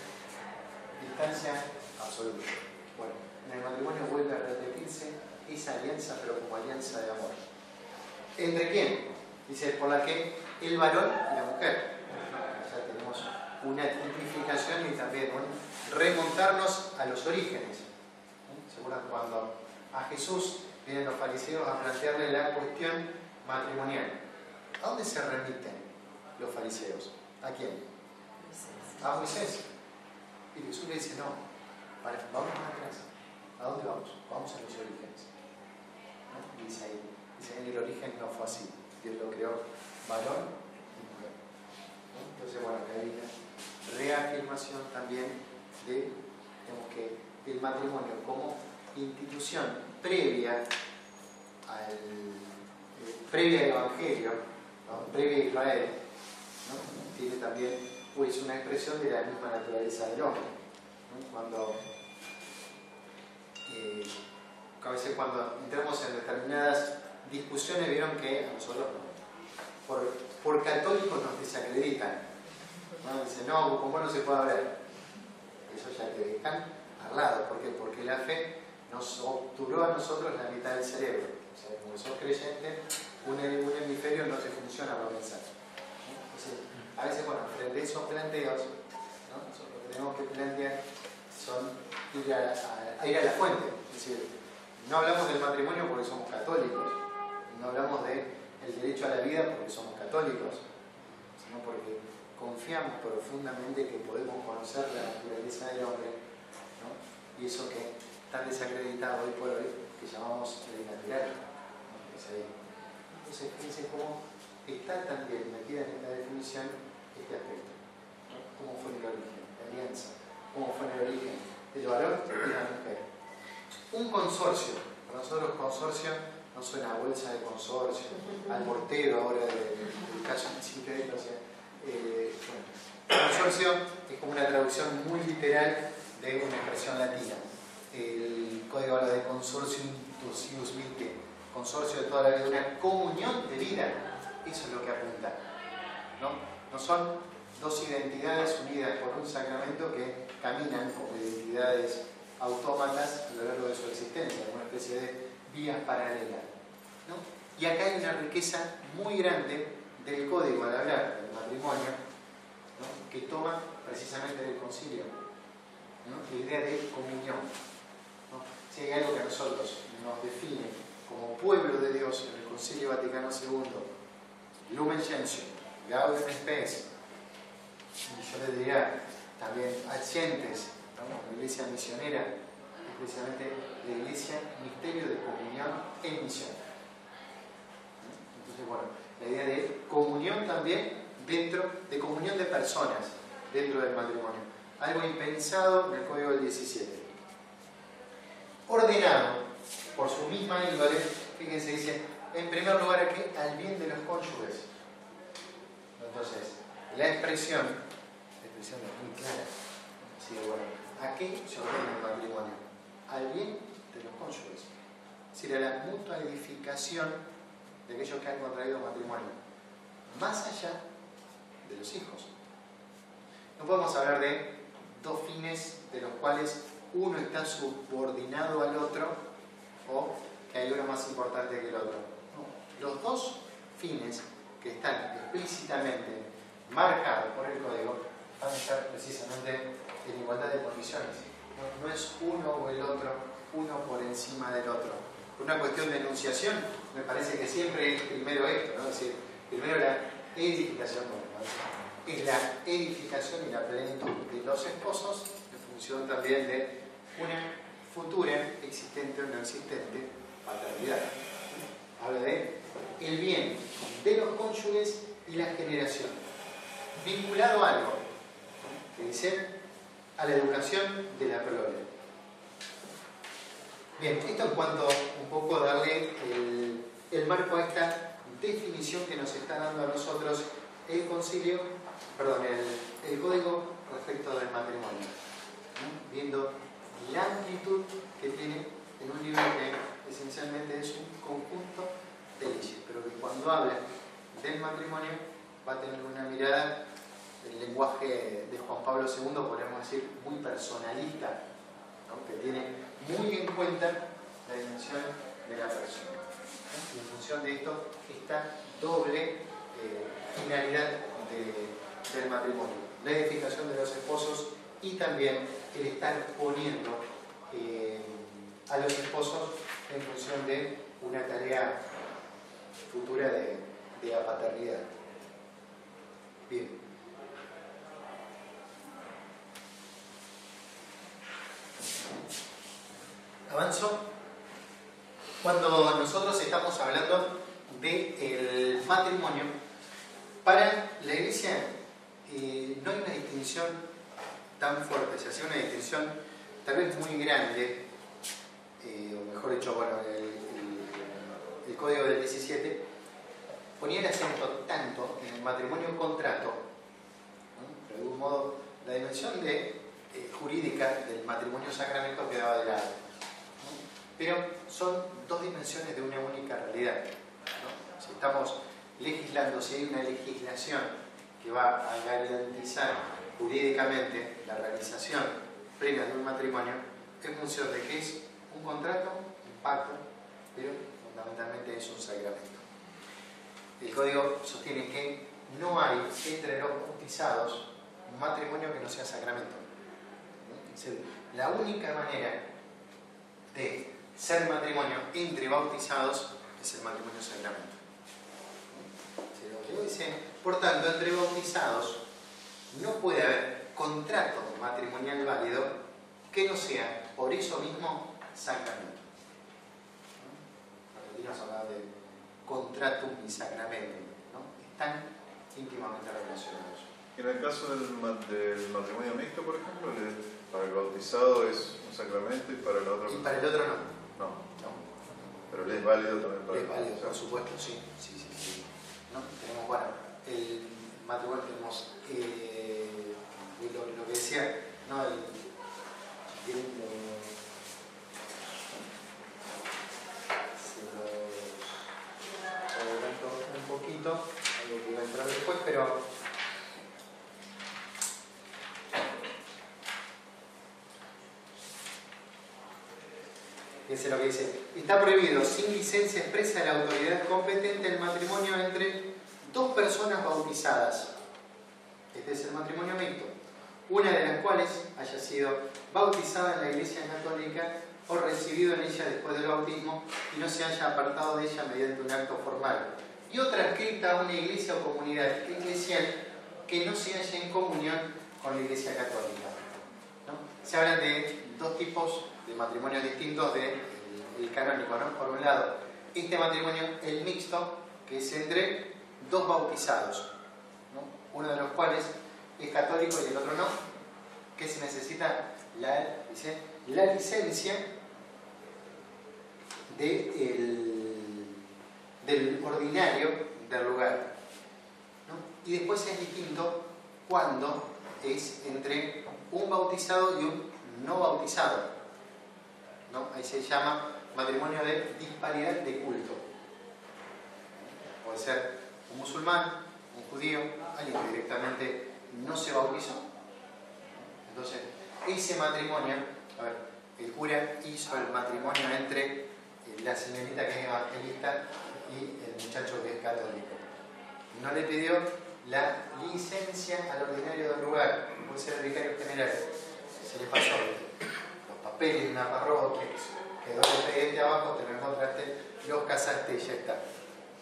distancia absoluta. Bueno, en el matrimonio vuelve a repetirse esa alianza, pero como alianza de amor. ¿Entre quién? Dice, por la que el varón y la mujer. Ya tenemos una tipificación y también un remontarnos a los orígenes. ¿Se acuerdan cuando a Jesús vienen los fariseos a plantearle la cuestión matrimonial. ¿A dónde se remiten los fariseos? ¿A quién? A Moisés. Y Jesús le dice, no, vamos más atrás. ¿A dónde vamos? Vamos a los orígenes. ¿No? Y dice ahí, el origen no fue así. Dios lo creó varón y mujer. ¿No? Entonces, bueno, hay una reafirmación también de, digamos, que el matrimonio como institución previa al Evangelio, ¿no? Previa a Israel, ¿no? Tiene también pues una expresión de la misma naturaleza del hombre, ¿no? Cuando a veces cuando entramos en determinadas discusiones vieron que a nosotros por católicos nos desacreditan, ¿no? Dicen, no, con vos no se puede hablar. Eso ya te dejan al lado. ¿Por qué? Porque la fe nos obturó a nosotros la mitad del cerebro. O sea, como sos creyente, un hemisferio no te funciona para pensar. Entonces, a veces, bueno, frente a esos planteos, ¿no? Lo que tenemos que plantear son ir a la fuente. Es decir, no hablamos del matrimonio porque somos católicos, no hablamos del derecho a la vida porque somos católicos, sino porque confiamos profundamente que podemos conocer la naturaleza del hombre, ¿no? Y eso que está desacreditado hoy por hoy, que llamamos ley natural, ¿no? Entonces, fíjense cómo está también metida en esta definición este aspecto, ¿no? ¿Cómo fue el origen? La alianza. ¿Cómo fue el origen? El varón y la mujer. Un consorcio. Para nosotros consorcio no suena a bolsa de consorcio, al mortero ahora del caso incidente, o sea, bueno, consorcio es como una traducción muy literal de una expresión latina. El código habla de consortium tusius vitae, consorcio de toda la vida, una comunión de vida. Eso es lo que apunta, ¿no? No son dos identidades unidas por un sacramento que caminan como identidades autómatas a lo largo de su existencia, una especie de vías paralelas, ¿no? Y acá hay una riqueza muy grande del código al hablar del matrimonio, ¿no? Que toma precisamente del concilio, ¿no? La idea de comunión, ¿no? Si hay algo que a nosotros nos define como pueblo de Dios en el Concilio Vaticano II, Lumen Gentium, Gaudium Spes, y yo le diría también Adscientes, ¿no? La iglesia misionera es precisamente la iglesia misterio de comunión en misión. Entonces, bueno, la idea de comunión también dentro de comunión de personas dentro del matrimonio, algo impensado en el Código del 17, ordenado por su misma índole. Fíjense, dice en primer lugar aquí al bien de los cónyuges. Entonces, la expresión es muy clara. Así que bueno, ¿a qué se ordena el matrimonio? Al bien de los cónyuges. Es decir, a la mutua edificación de aquellos que han contraído matrimonio, más allá de los hijos. No podemos hablar de dos fines de los cuales uno está subordinado al otro o que hay uno más importante que el otro. No. Los dos fines que están explícitamente marcados por el código van a estar precisamente en igualdad de condiciones. No es uno o el otro, uno por encima del otro. Por una cuestión de enunciación, me parece que siempre es primero esto, ¿no? Es decir, primero la edificación, es la edificación y la plenitud de los esposos en función también de una futura existente o no existente paternidad. Habla de el bien de los cónyuges y la generación, vinculado a algo que dice a la educación de la prole. Bien, esto en cuanto un poco darle el marco a esta definición que nos está dando a nosotros el concilio, el código respecto del matrimonio, ¿no? Viendo la amplitud que tiene en un libro que esencialmente es un conjunto de leyes, pero que cuando habla del matrimonio va a tener una mirada, el lenguaje de Juan Pablo II, podemos decir, muy personalista, ¿no? Que tiene muy en cuenta la dimensión de la persona. Y en función de esto, esta doble finalidad del matrimonio, la edificación de los esposos y también el estar poniendo a los esposos en función de una tarea futura de la paternidad. Bien. Avanzo. Cuando nosotros estamos hablando del matrimonio, para la Iglesia no hay una distinción tan fuerte, se hace una distinción tal vez muy grande, o mejor dicho, bueno, el Código del 17 ponía el acento tanto en el matrimonio contrato, ¿no? De algún modo la dimensión jurídica del matrimonio sacramento quedaba de lado, ¿no? Pero son dos dimensiones de una única realidad, ¿no? Si estamos legislando, si hay una legislación que va a garantizar jurídicamente la realización plena de un matrimonio, en función de que es un contrato, un pacto, pero fundamentalmente es un sacramento. El Código sostiene que no hay entre los bautizados un matrimonio que no sea sacramento. Es decir, la única manera de ser matrimonio entre bautizados es el matrimonio sacramento. Dice, por tanto, entre bautizados no puede haber contrato matrimonial válido que no sea por eso mismo sacramento. Argentinos hablan de contratum y sacramento, ¿no? Están íntimamente relacionados. En el caso del matrimonio mixto, por ejemplo, para el bautizado es un sacramento y para el otro y para el otro no. No. Pero le es válido también para el válido, por supuesto, sí. ¿No? Tenemos, bueno, el matrimonio, tenemos lo que decía, ¿no? Adelanto un poquito, algo que iba a entrar después, pero fíjense lo que dice: está prohibido sin licencia expresa de la autoridad competente el matrimonio entre dos personas bautizadas. Este es el matrimonio mixto, una de las cuales haya sido bautizada en la Iglesia Católica o recibido en ella después del bautismo y no se haya apartado de ella mediante un acto formal, y otra adscrita a una iglesia o comunidad eclesial que no se halla en comunión con la Iglesia Católica, ¿no? Se hablan de dos tipos de matrimonios distintos del canónico, ¿no? Por un lado, este matrimonio, el mixto, que es entre dos bautizados, ¿no? Uno de los cuales es católico y el otro no, que se necesita la licencia del ordinario del lugar, ¿no? Y después es distinto cuando es entre un bautizado y un no bautizado, ¿no? Ahí se llama matrimonio de disparidad de culto. Puede ser un musulmán, un judío, alguien que directamente no se bautizó. Entonces, ese matrimonio, a ver, el cura hizo el matrimonio entre la señorita que es evangelista y el muchacho que es católico. No le pidió la licencia al ordinario del lugar, puede ser el vicario general. Se le pasó los papeles de una parroquia, quedó el expediente abajo, te lo encontraste, los casaste y ya está.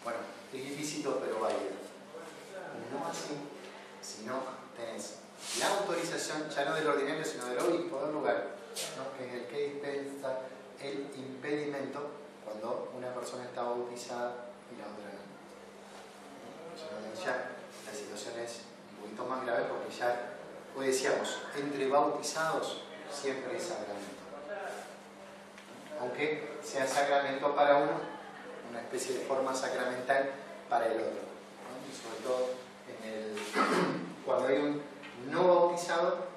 Bueno, es ilícito pero válido. No así, si no tenés la autorización, ya no del ordinario, sino del obispo del lugar, ¿no? Que es el que dispensa el impedimento cuando una persona está bautizada y la otra no. Ya la situación es un poquito más grave porque ya, hoy decíamos, entre bautizados siempre es sacramento. Aunque sea sacramento para uno, una especie de forma sacramental para el otro, ¿no? Y sobre todo cuando hay un no bautizado,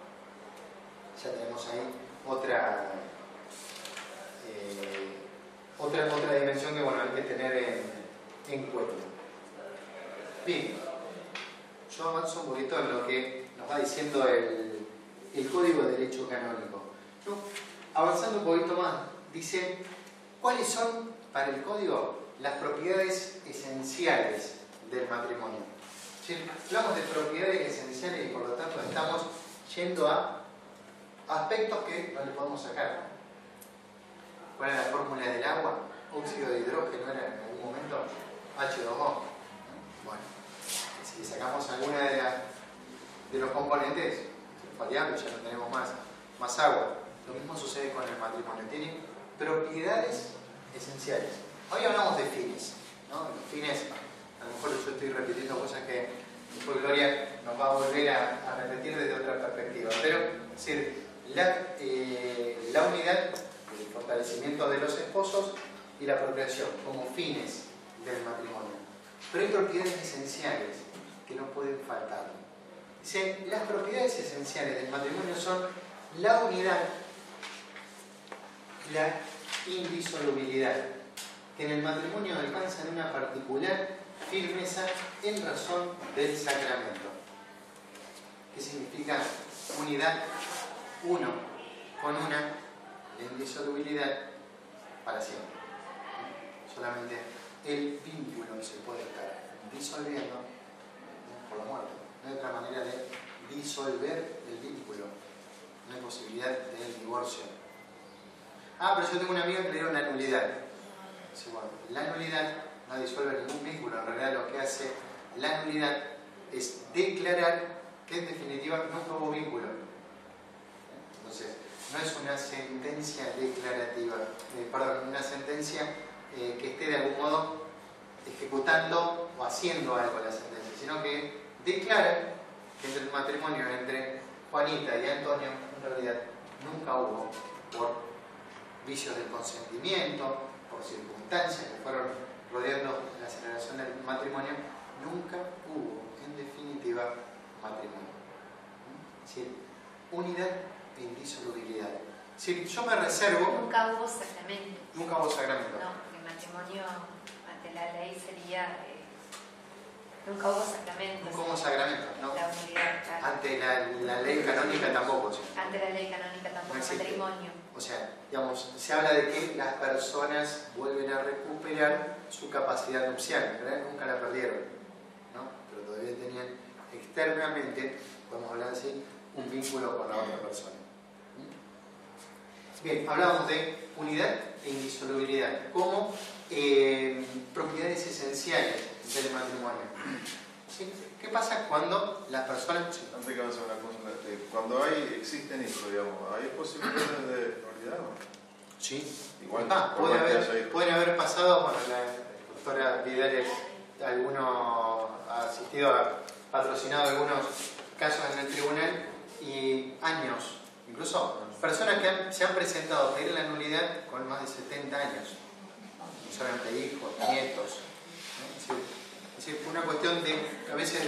ya tenemos ahí otra dimensión que, bueno, hay que tener en cuenta. Bien, yo avanzo un poquito en lo que nos va diciendo el Código de Derecho Canónico. ¿No? Avanzando un poquito más, dice cuáles son para el Código las propiedades esenciales del matrimonio. ¿Sí? Hablamos de propiedades esenciales y por lo tanto estamos yendo a aspectos que no le podemos sacar. ¿Cuál era la fórmula del agua? Óxido de hidrógeno era en algún momento H2O. Bueno, si sacamos alguna de los componentes, es variable, ya no tenemos más agua. Lo mismo sucede con el matrimonio. Tiene propiedades esenciales. Hoy hablamos de fines, ¿no? Los fines, a lo mejor yo estoy repitiendo cosas que después Gloria nos va a volver a repetir desde otra perspectiva. Pero, es decir, la unidad, el fortalecimiento de los esposos y la procreación como fines del matrimonio. Pero hay propiedades esenciales que no pueden faltar. Dice, las propiedades esenciales del matrimonio son la unidad y la indisolubilidad, que en el matrimonio alcanzan una particular firmeza en razón del sacramento. ¿Qué significa unidad? Uno con una, indisolubilidad para siempre. Solamente el vínculo se puede estar disolviendo por la muerte. No hay otra manera de disolver el vínculo. No hay posibilidad del divorcio. Pero yo tengo una amiga que le dieron la nulidad. Dice, bueno, la nulidad no disuelve ningún vínculo. En realidad lo que hace la nulidad es declarar que en definitiva nunca hubo vínculo. Entonces, no es una sentencia declarativa, una sentencia que esté de algún modo ejecutando o haciendo algo la sentencia, sino que declara que entre el matrimonio entre Juanita y Antonio en realidad nunca hubo, por vicios del consentimiento, por circunstancias que fueron rodeando la celebración del matrimonio, nunca hubo en definitiva matrimonio. Es decir, unidad e indisolubilidad. Es decir, yo me reservo... Nunca hubo sacramento. Nunca hubo sacramento. No, porque el matrimonio ante la ley sería... nunca hubo sacramento. Nunca hubo sacramento, ¿no? La unidad, claro. Ante la ley canónica tampoco. ¿Sí? Ante la ley canónica tampoco, no existe. Matrimonio. O sea, digamos, se habla de que las personas vuelven a recuperar su capacidad nupcial, ¿verdad? Nunca la perdieron, ¿no? Pero todavía tenían externamente, podemos hablar así, un vínculo con la otra persona. Bien, hablábamos de unidad e indisolubilidad como propiedades esenciales del matrimonio. ¿Sí? ¿Qué pasa cuando las personas... Sí. Antes que avance una cosa, cuando existen hijos, digamos, ¿hay posibilidades de nulidad? Sí. Igual, pueden haber pasado, bueno, la doctora Vidal ha patrocinado algunos casos en el tribunal y años, incluso personas que se han presentado a pedir la nulidad con más de 70 años, no solamente hijos, nietos, ¿no? Es decir, una cuestión a veces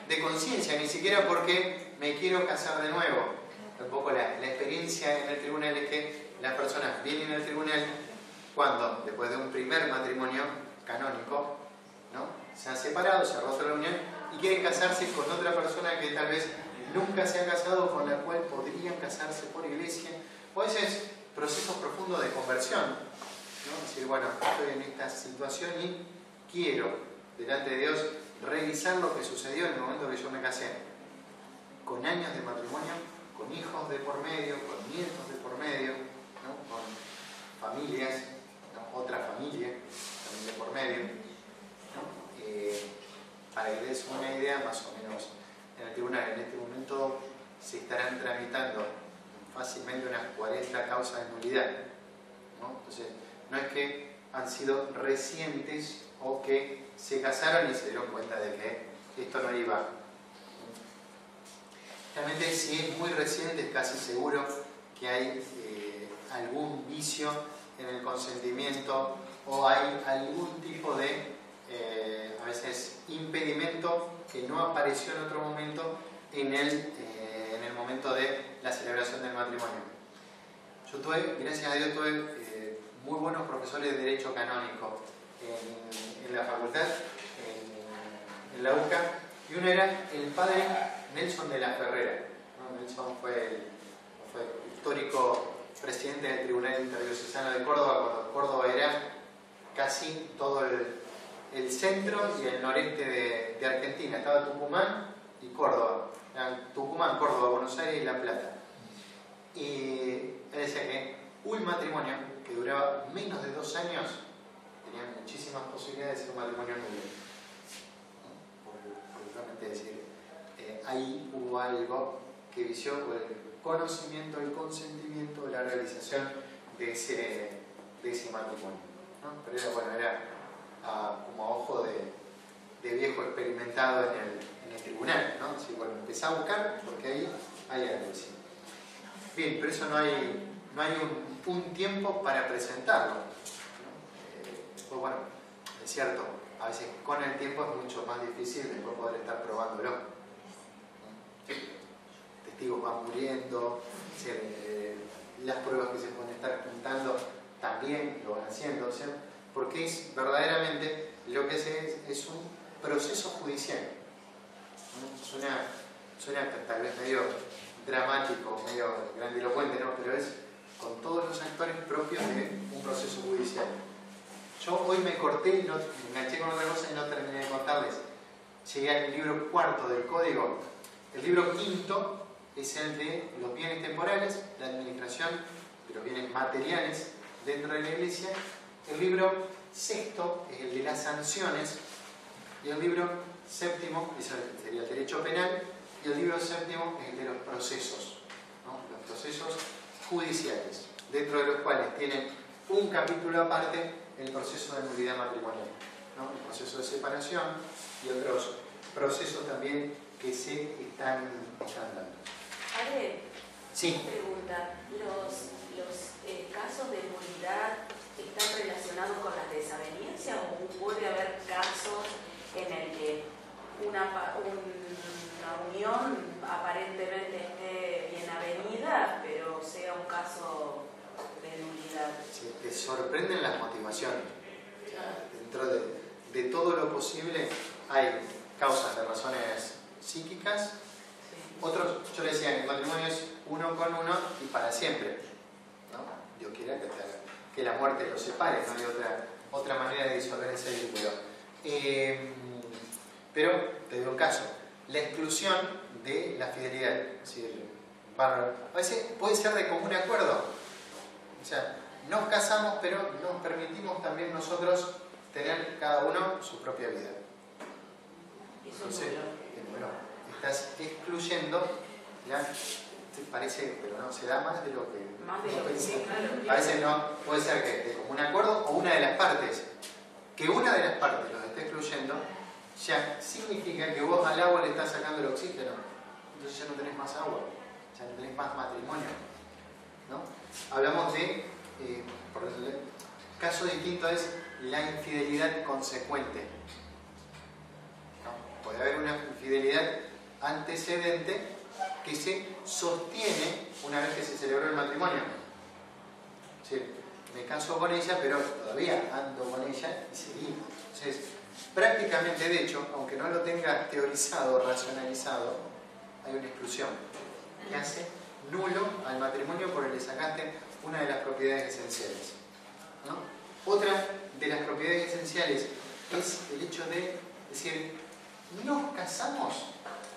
de conciencia, ni siquiera porque me quiero casar de nuevo. Tampoco la experiencia en el tribunal es que las personas vienen al tribunal cuando, después de un primer matrimonio canónico, ¿no? Se han separado, se ha roto la unión y quieren casarse con otra persona que tal vez nunca se ha casado, con la cual podrían casarse por iglesia, o a veces procesos profundos de conversión, ¿no? Es decir, bueno, estoy en esta situación y quiero, delante de Dios, revisar lo que sucedió en el momento que yo me casé, con años de matrimonio, con hijos de por medio, con nietos de por medio, ¿no? Con familias, ¿no? Otra familia también de por medio, ¿no? Para que des una idea más o menos en el tribunal. En este momento se estarán tramitando fácilmente unas 40 causas de nulidad, ¿no? Entonces, no es que han sido recientes o que se casaron y se dieron cuenta de que esto no iba. Realmente, si es muy reciente, es casi seguro que hay algún vicio en el consentimiento o hay algún tipo de a veces impedimento que no apareció en otro momento en el momento de la celebración del matrimonio. Yo gracias a Dios, tuve muy buenos profesores de Derecho Canónico en la facultad, en la UCA, y uno era el padre Nelson de la Ferrera, ¿no? Nelson fue el histórico presidente del Tribunal Interdiocesano de Córdoba, cuando Córdoba era casi todo el centro y el noreste de Argentina. Estaba Tucumán y Córdoba. Tucumán, Córdoba, Buenos Aires y La Plata. Y él decía que un matrimonio que que duraba menos de 2 años tenían muchísimas posibilidades de ser un matrimonio nulo. Por realmente decir, ahí hubo algo que vició el conocimiento, el consentimiento, la realización de ese matrimonio, ¿no? Pero era, bueno, era como a ojo de viejo experimentado en el tribunal, ¿no? Así, bueno, empecé a buscar porque ahí hay algo así. Bien, pero eso no hay un tiempo para presentarlo, ¿no? Pues bueno, es cierto, a veces con el tiempo es mucho más difícil después poder estar probándolo, ¿no? Testigos van muriendo, las pruebas que se pueden estar juntando también lo van haciendo, o sea, porque es verdaderamente lo que es un proceso judicial, ¿no? Suena tal vez medio dramático, medio grandilocuente, ¿no? Pero es con todos los actores propios de un proceso judicial. Yo hoy me corté, me enganché con otra cosa y no terminé de contarles. Llegué al libro 4 del Código. El libro 5 es el de los bienes temporales, la administración de los bienes materiales dentro de la Iglesia. El libro 6 es el de las sanciones. Y el libro 7, eso sería el derecho penal. Y el libro 7 es el de los procesos, ¿no? Los procesos judiciales, dentro de los cuales tienen un capítulo aparte el proceso de nulidad matrimonial, ¿no? El proceso de separación y otros procesos también que se están dando. Ale, Sí. pregunta, ¿los casos de nulidad están relacionados con las desavenencias o puede haber casos en el que una unión aparentemente esté bien avenida, pero sea un caso de nulidad? Sí, te sorprenden las motivaciones. Dentro de todo lo posible hay causas de razones psíquicas. Otros, yo le decía, el matrimonio es uno con uno y para siempre, ¿no? Dios quiera que la muerte los separe, no hay otra manera de disolver ese vínculo. Pero te doy un caso, la exclusión de la fidelidad. Es decir, a veces puede ser de común acuerdo. O sea, nos casamos, pero nos permitimos también nosotros tener cada uno su propia vida. Entonces, bueno, estás excluyendo, ya parece, pero no, se da más de lo que Sí, claro. a veces no, puede ser que de común acuerdo o una de las partes. Que una de las partes los esté excluyendo ya significa que vos al agua le estás sacando el oxígeno. Entonces ya no tenés más agua, ya no tenés más matrimonio, ¿no? Hablamos de, por ejemplo, caso distinto es la infidelidad consecuente, ¿no? Puede haber una infidelidad antecedente que se sostiene una vez que se celebró el matrimonio. Es decir, me caso con ella, pero todavía ando con ella y seguí. Entonces, prácticamente, de hecho, aunque no lo tengas teorizado o racionalizado, hay una exclusión que hace nulo al matrimonio porque le sacaste una de las propiedades esenciales, ¿no? Otra de las propiedades esenciales es el hecho de decir, nos casamos,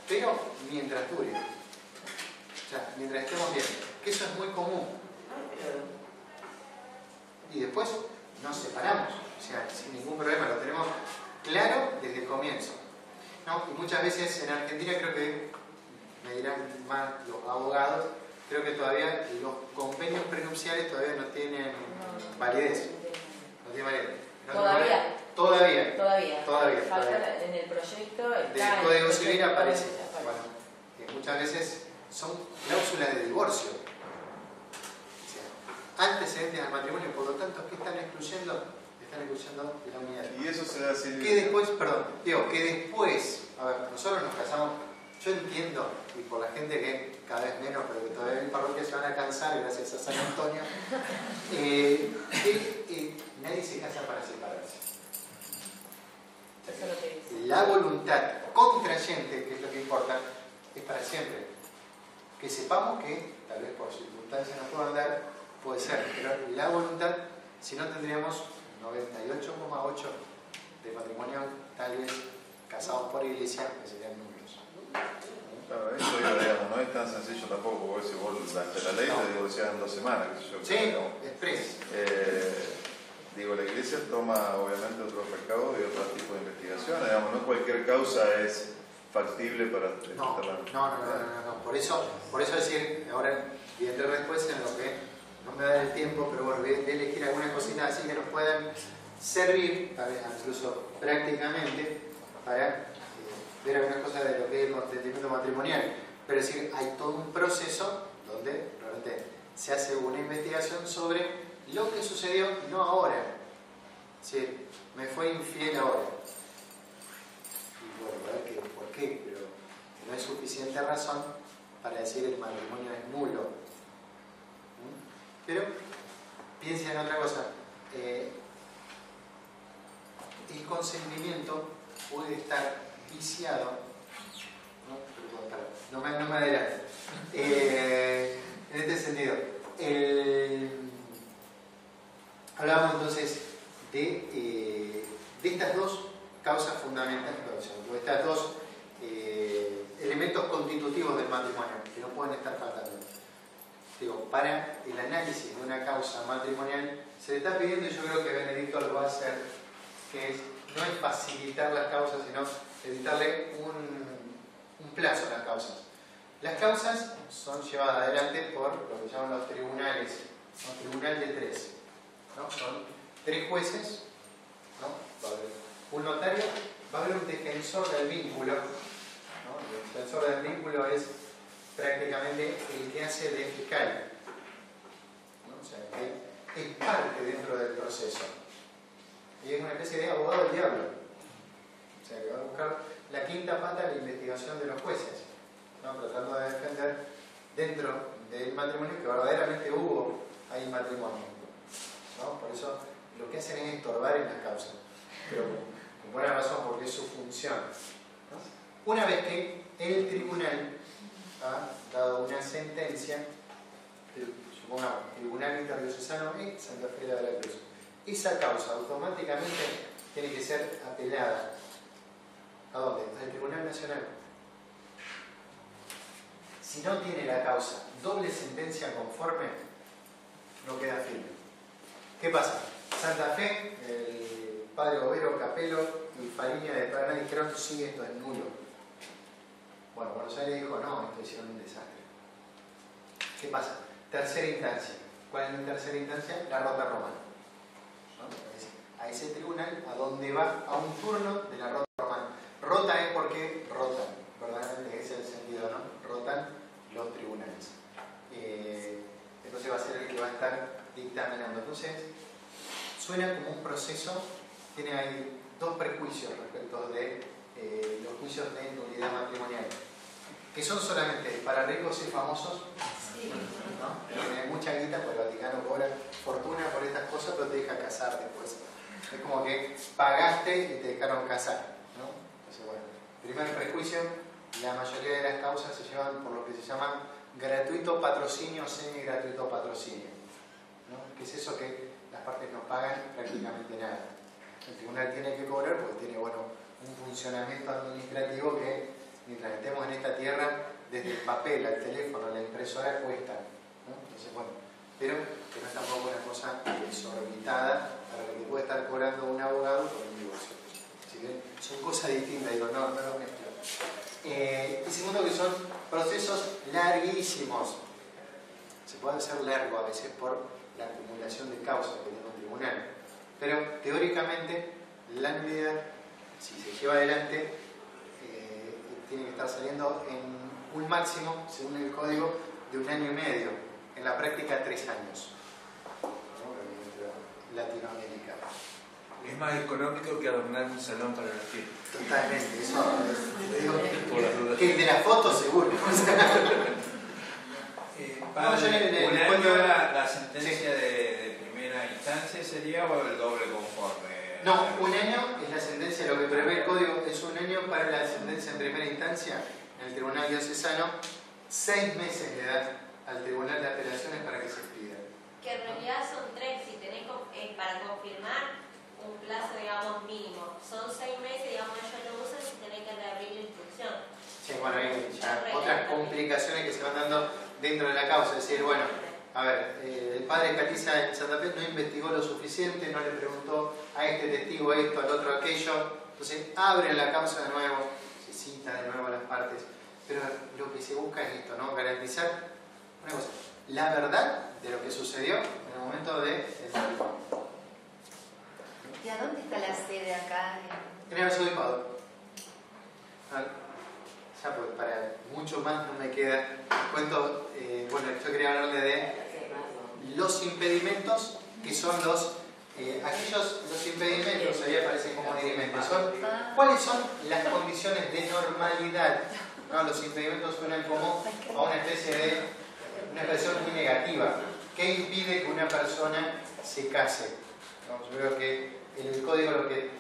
pero mientras dure. O sea, mientras estemos bien. Que eso es muy común. Y después nos separamos. O sea, sin ningún problema, lo tenemos claro desde el comienzo, ¿no? Y muchas veces en Argentina, creo que me dirán más los abogados, creo que todavía los convenios prenupciales todavía no tienen validez. No tienen validez. Todavía. Falta en el proyecto. Del Código Civil aparece. Bueno, que muchas veces son cláusulas de divorcio. O sea, antecedentes al matrimonio, por lo tanto, ¿qué están excluyendo? Están excluyendo la unidad. Y eso se da así. Que después, a ver, nosotros nos casamos, yo entiendo, y por la gente que cada vez menos, pero que todavía en parroquia se van a cansar, gracias a San Antonio, que nadie se casa para separarse. Eso es lo que dice. La voluntad contrayente, que es lo que importa, es para siempre. Que sepamos que, tal vez por circunstancias nos puedan dar, puede ser, pero la voluntad, si no tendríamos 98,8 de matrimonio, tal vez casados por iglesia, que serían nulos. Claro, eso digamos, no es tan tan sencillo tampoco, porque si vos ante la ley te divorciás en 2 semanas, qué sé yo. Sí, express. Digo, la Iglesia toma obviamente otros recaudos y otro tipo de investigaciones, digamos, no cualquier causa es factible para No. Por eso decir, ahora voy a entrar después en lo que no me da el tiempo, pero bueno, voy a elegir algunas cositas así que nos puedan servir, incluso prácticamente, para ver algunas cosas de lo que es el consentimiento matrimonial. Pero es decir, hay todo un proceso donde realmente se hace una investigación sobre lo que sucedió, no ahora. Es decir, me fue infiel ahora. Y bueno, a ver por qué, pero no hay suficiente razón para decir el matrimonio es nulo. Pero piensen en otra cosa. El consentimiento puede estar viciado. No me adelante. En este sentido, hablamos entonces de estas dos causas fundamentales, de estas dos elementos constitutivos del matrimonio que no pueden estar faltando. Digo, para el análisis de una causa matrimonial se le está pidiendo, y yo creo que Benedicto lo va a hacer, que no es facilitar las causas, sino evitarle un plazo a las causas. Las causas son llevadas adelante por lo que llaman los tribunales, ¿no? Tribunal de 3, ¿no? Son 3 jueces, ¿no? Va a haber un notario, va a haber un defensor del vínculo, ¿no? El defensor del vínculo es prácticamente el que hace de fiscal, ¿no? O sea, que es parte dentro del proceso y es una especie de abogado del diablo, o sea, que va a buscar la quinta pata de la investigación de los jueces, ¿no? Tratando de defender dentro del matrimonio que verdaderamente hubo ahí matrimonio, ¿no? Por eso lo que hacen es estorbar en las causas, pero con buena razón, porque es su función, ¿no? Una vez que el tribunal ha dado una sentencia, supongamos, Tribunal Interdiocesano de Santa Fe de la Cruz, esa causa automáticamente tiene que ser apelada. ¿A dónde? Al Tribunal Nacional. Si no tiene la causa doble sentencia conforme, no queda firme. ¿Qué pasa? Santa Fe, el padre Overo, Capelo y Fariña de Paraná dijeron: sí, esto es nulo. Bueno, Buenos Aires dijo: no, esto hicieron un desastre. ¿Qué pasa? Tercera instancia. ¿Cuál es la tercera instancia? La Rota Romana, ¿no? A ese tribunal a donde va a un turno de la Rota Romana. Rota es porque rotan, verdaderamente ese es el sentido, ¿no? Rotan los tribunales. Entonces va a ser el que va a estar dictaminando. Entonces, suena como un proceso, tiene ahí 2 prejuicios respecto de los juicios de nulidad matrimonial, que son solamente para ricos y famosos, ¿no? Que tienen mucha guita, porque el Vaticano cobra fortuna por estas cosas, pero te deja casar después. Es como que pagaste y te dejaron casar, ¿no? Entonces, bueno, primer prejuicio, la mayoría de las causas se llevan por lo que se llama gratuito patrocinio o semi-gratuito patrocinio, ¿no? ¿Qué es eso? Que las partes no pagan prácticamente nada. El tribunal tiene que cobrar porque tiene, bueno, un funcionamiento administrativo que, mientras estemos en esta tierra, desde el papel al teléfono a la impresora cuestan, ¿no? Entonces, bueno, pero que no es tampoco una cosa desorbitada para lo que puede estar cobrando un abogado por un divorcio. Así que son cosas distintas, digo, no lo mezclo. Y segundo, que son procesos larguísimos. Se puede hacer largo a veces por la acumulación de causas que tiene un tribunal, pero teóricamente la nulidad, si se lleva adelante, tiene que estar saliendo en un máximo, según el código, de 1 año y medio, en la práctica 3 años, ¿no? Latinoamérica. Es más económico que adornar un salón para la fiesta. Totalmente, eso que el de la foto seguro. ¿Un año la sentencia de primera instancia sería o el doble conforme? No, 1 año es la sentencia, lo que prevé el código es 1 año para la sentencia en primera instancia en el Tribunal Diocesano, 6 meses le da al Tribunal de Apelaciones para que se expida. Que en realidad son 3, si tenés para confirmar un plazo, digamos, mínimo. Son 6 meses, digamos, ellos lo usan si tenés que reabrir la instrucción. Sí, bueno, hay ya otras complicaciones que se van dando dentro de la causa. Es decir, bueno, a ver, el padre Escatiza en Santa Fe no investigó lo suficiente, no le preguntó a este testigo esto, al otro aquello. Entonces abren la causa de nuevo, se cita de nuevo las partes. Pero lo que se busca es esto, ¿no? Garantizar una cosa, la verdad de lo que sucedió en el momento del matrimonio. ¿Y a dónde está la sede acá? En el arzobispado. Ya pues para mucho más no me queda. Cuento, bueno, yo quería hablarle de los impedimentos, que son los impedimentos, ahí aparecen como dirimentos. ¿Cuáles son las condiciones de normalidad? ¿No? Los impedimentos suenan como a una especie de una expresión muy negativa. ¿Qué impide que una persona se case? ¿No? Yo creo que el código lo que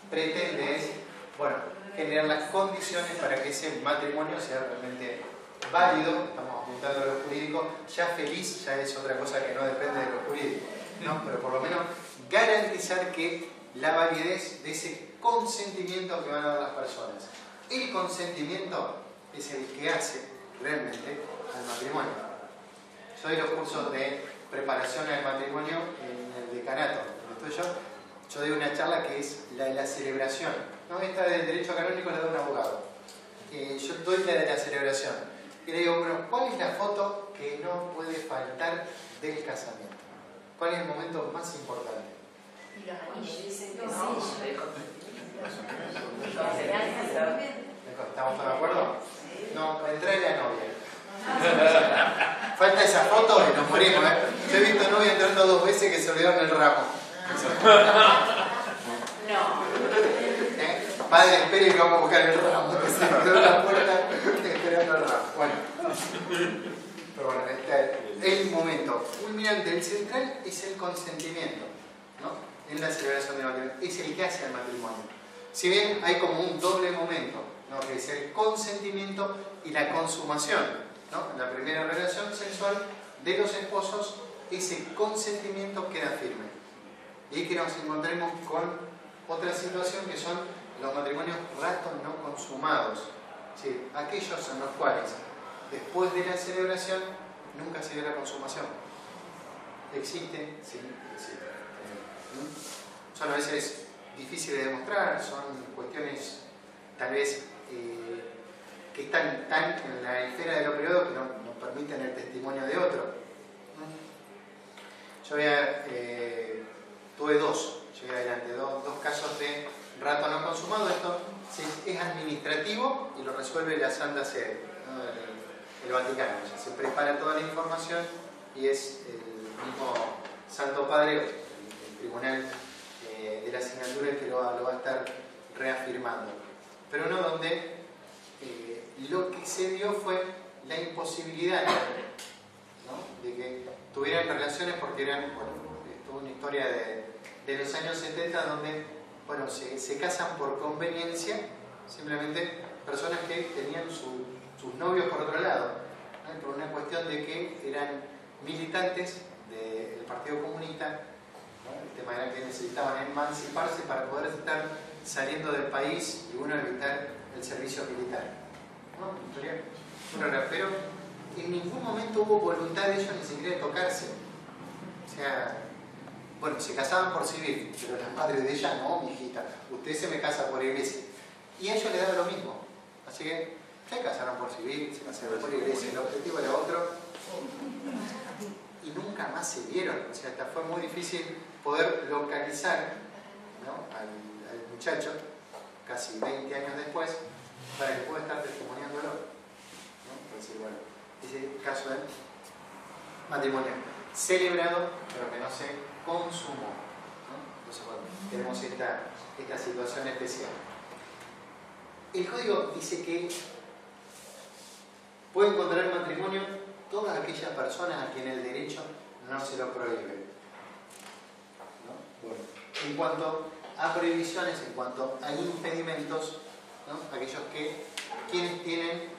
pretende es, bueno, generar las condiciones para que ese matrimonio sea realmente válido. Estamos apuntando a lo jurídico. Ya feliz ya es otra cosa que no depende de lo jurídico, ¿no? Pero por lo menos garantizar que la validez de ese consentimiento que van a dar las personas. El consentimiento es el que hace realmente al matrimonio. Yo doy los cursos de preparación al matrimonio en el decanato donde estoy yo doy una charla que es la de la celebración, ¿no? Esta del derecho canónico la da un abogado. Yo doy la de la celebración y le digo, bueno, ¿cuál es la foto que no puede faltar del casamiento? ¿Cuál es el momento más importante? Y los anillos. Dicen que ¿Estamos todos de acuerdo? No, entrar la novia. Falta esa foto y nos morimos, ¿eh? Yo he visto novia entrando 2 veces que se olvidaron el ramo. no. Padre, espere que vamos a buscar el ramo, que se quedó en la puerta esperando el ramo. Bueno, pero bueno, el momento culminante, el central es el consentimiento, ¿no? En la celebración del matrimonio, es el que hace el matrimonio. Si bien hay como un doble momento, ¿no? Que es el consentimiento y la consumación, ¿no? En la primera relación sexual de los esposos, ese consentimiento queda firme. Y que nos encontremos con otra situación que son los matrimonios ratos no consumados. ¿Sí? Aquellos en los cuales después de la celebración nunca se dio la consumación. ¿Existe? Sí, existe. Son a veces difíciles de demostrar, son cuestiones tal vez que están tan en la esfera de lo privado que no permiten el testimonio de otro. Yo tuve llegué adelante, dos casos de rato no consumado. Esto es administrativo y lo resuelve la Santa Sede, ¿no? el Vaticano. O sea, se prepara toda la información y es el mismo Santo Padre, el tribunal de la asignatura, el que lo va a estar reafirmando. Pero no donde lo que se dio fue la imposibilidad, ¿no? De que tuvieran relaciones porque eran, bueno, es toda una historia de los años 70 donde, bueno, se casan por conveniencia, simplemente personas que tenían sus novios por otro lado, ¿no? Por una cuestión de que eran militantes del Partido Comunista, ¿no? El tema era que necesitaban emanciparse para poder estar saliendo del país y uno evitar el servicio militar, ¿no? Pero en ningún momento hubo voluntad de ellos ni siquiera de tocarse. O sea, bueno, se casaban por civil, pero las madres de ella, no, mi hijita, usted se me casa por iglesia. Y a ellos les daba lo mismo. Así que se casaron por civil, se casaron por iglesia, el objetivo era otro. Y nunca más se vieron. O sea, hasta fue muy difícil poder localizar, ¿no? al muchacho, casi 20 años después, para que pueda estar testimoniándolo, ¿no? Por decir, bueno, ese caso de matrimonio celebrado, pero que no se consumó, ¿no? Entonces, bueno, tenemos esta situación especial. El código dice que pueden contraer matrimonio todas aquellas personas a quienes el derecho no se lo prohíbe, ¿no? Bueno, en cuanto a prohibiciones, en cuanto a impedimentos, ¿no? Aquellos quienes tienen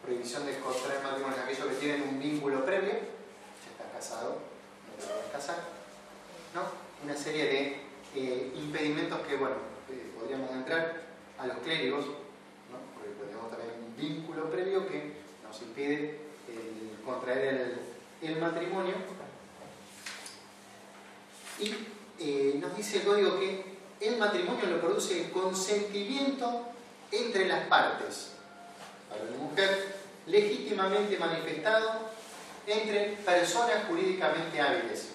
prohibición de contraer matrimonio, aquellos que tienen un vínculo previo, ya está casado, no te puedes casar, ¿no? Una serie de impedimentos que, bueno, podríamos entrar a los clérigos, ¿no? Porque tenemos también un vínculo previo que no nos impide contraer el matrimonio. Y nos dice el código que el matrimonio lo produce el consentimiento entre las partes, para la mujer, legítimamente manifestado entre personas jurídicamente hábiles.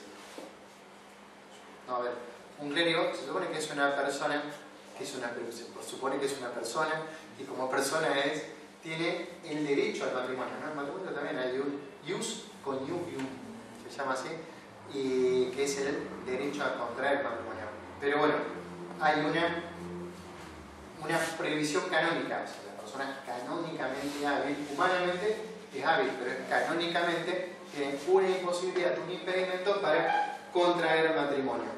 No, a ver, un clérigo se supone que es una persona, se supone que es una persona, y como persona tiene el derecho al matrimonio, ¿no? El matrimonio también hay un ius conjugium, se llama así, y que es el derecho a contraer matrimonio. Pero bueno, hay una prohibición canónica, o sea, la persona canónicamente hábil, humanamente es hábil, pero canónicamente tiene una imposibilidad, un impedimento para contraer el matrimonio.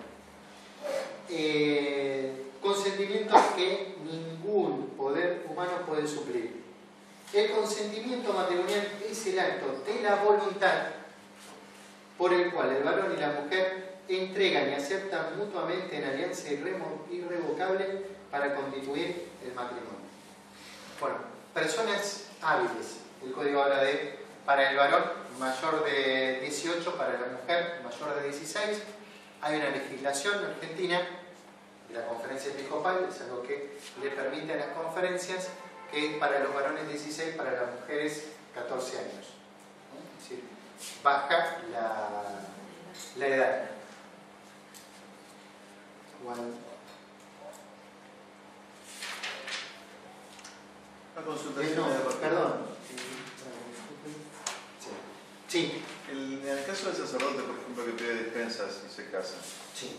Consentimientos que ningún poder humano puede suplir. El consentimiento matrimonial es el acto de la voluntad por el cual el varón y la mujer entregan y aceptan mutuamente en alianza irrevocable para constituir el matrimonio. Bueno, personas hábiles. El código habla de, para el varón, mayor de 18, para la mujer, mayor de 16. Hay una legislación argentina de la conferencia episcopal, es algo que le permite a las conferencias, que es para los varones 16, para las mujeres 14 años. Es decir, baja la edad. Bueno. Una consulta. Perdón. Sí. En el caso del sacerdote, por ejemplo, que pide dispensas y se casa, Sí.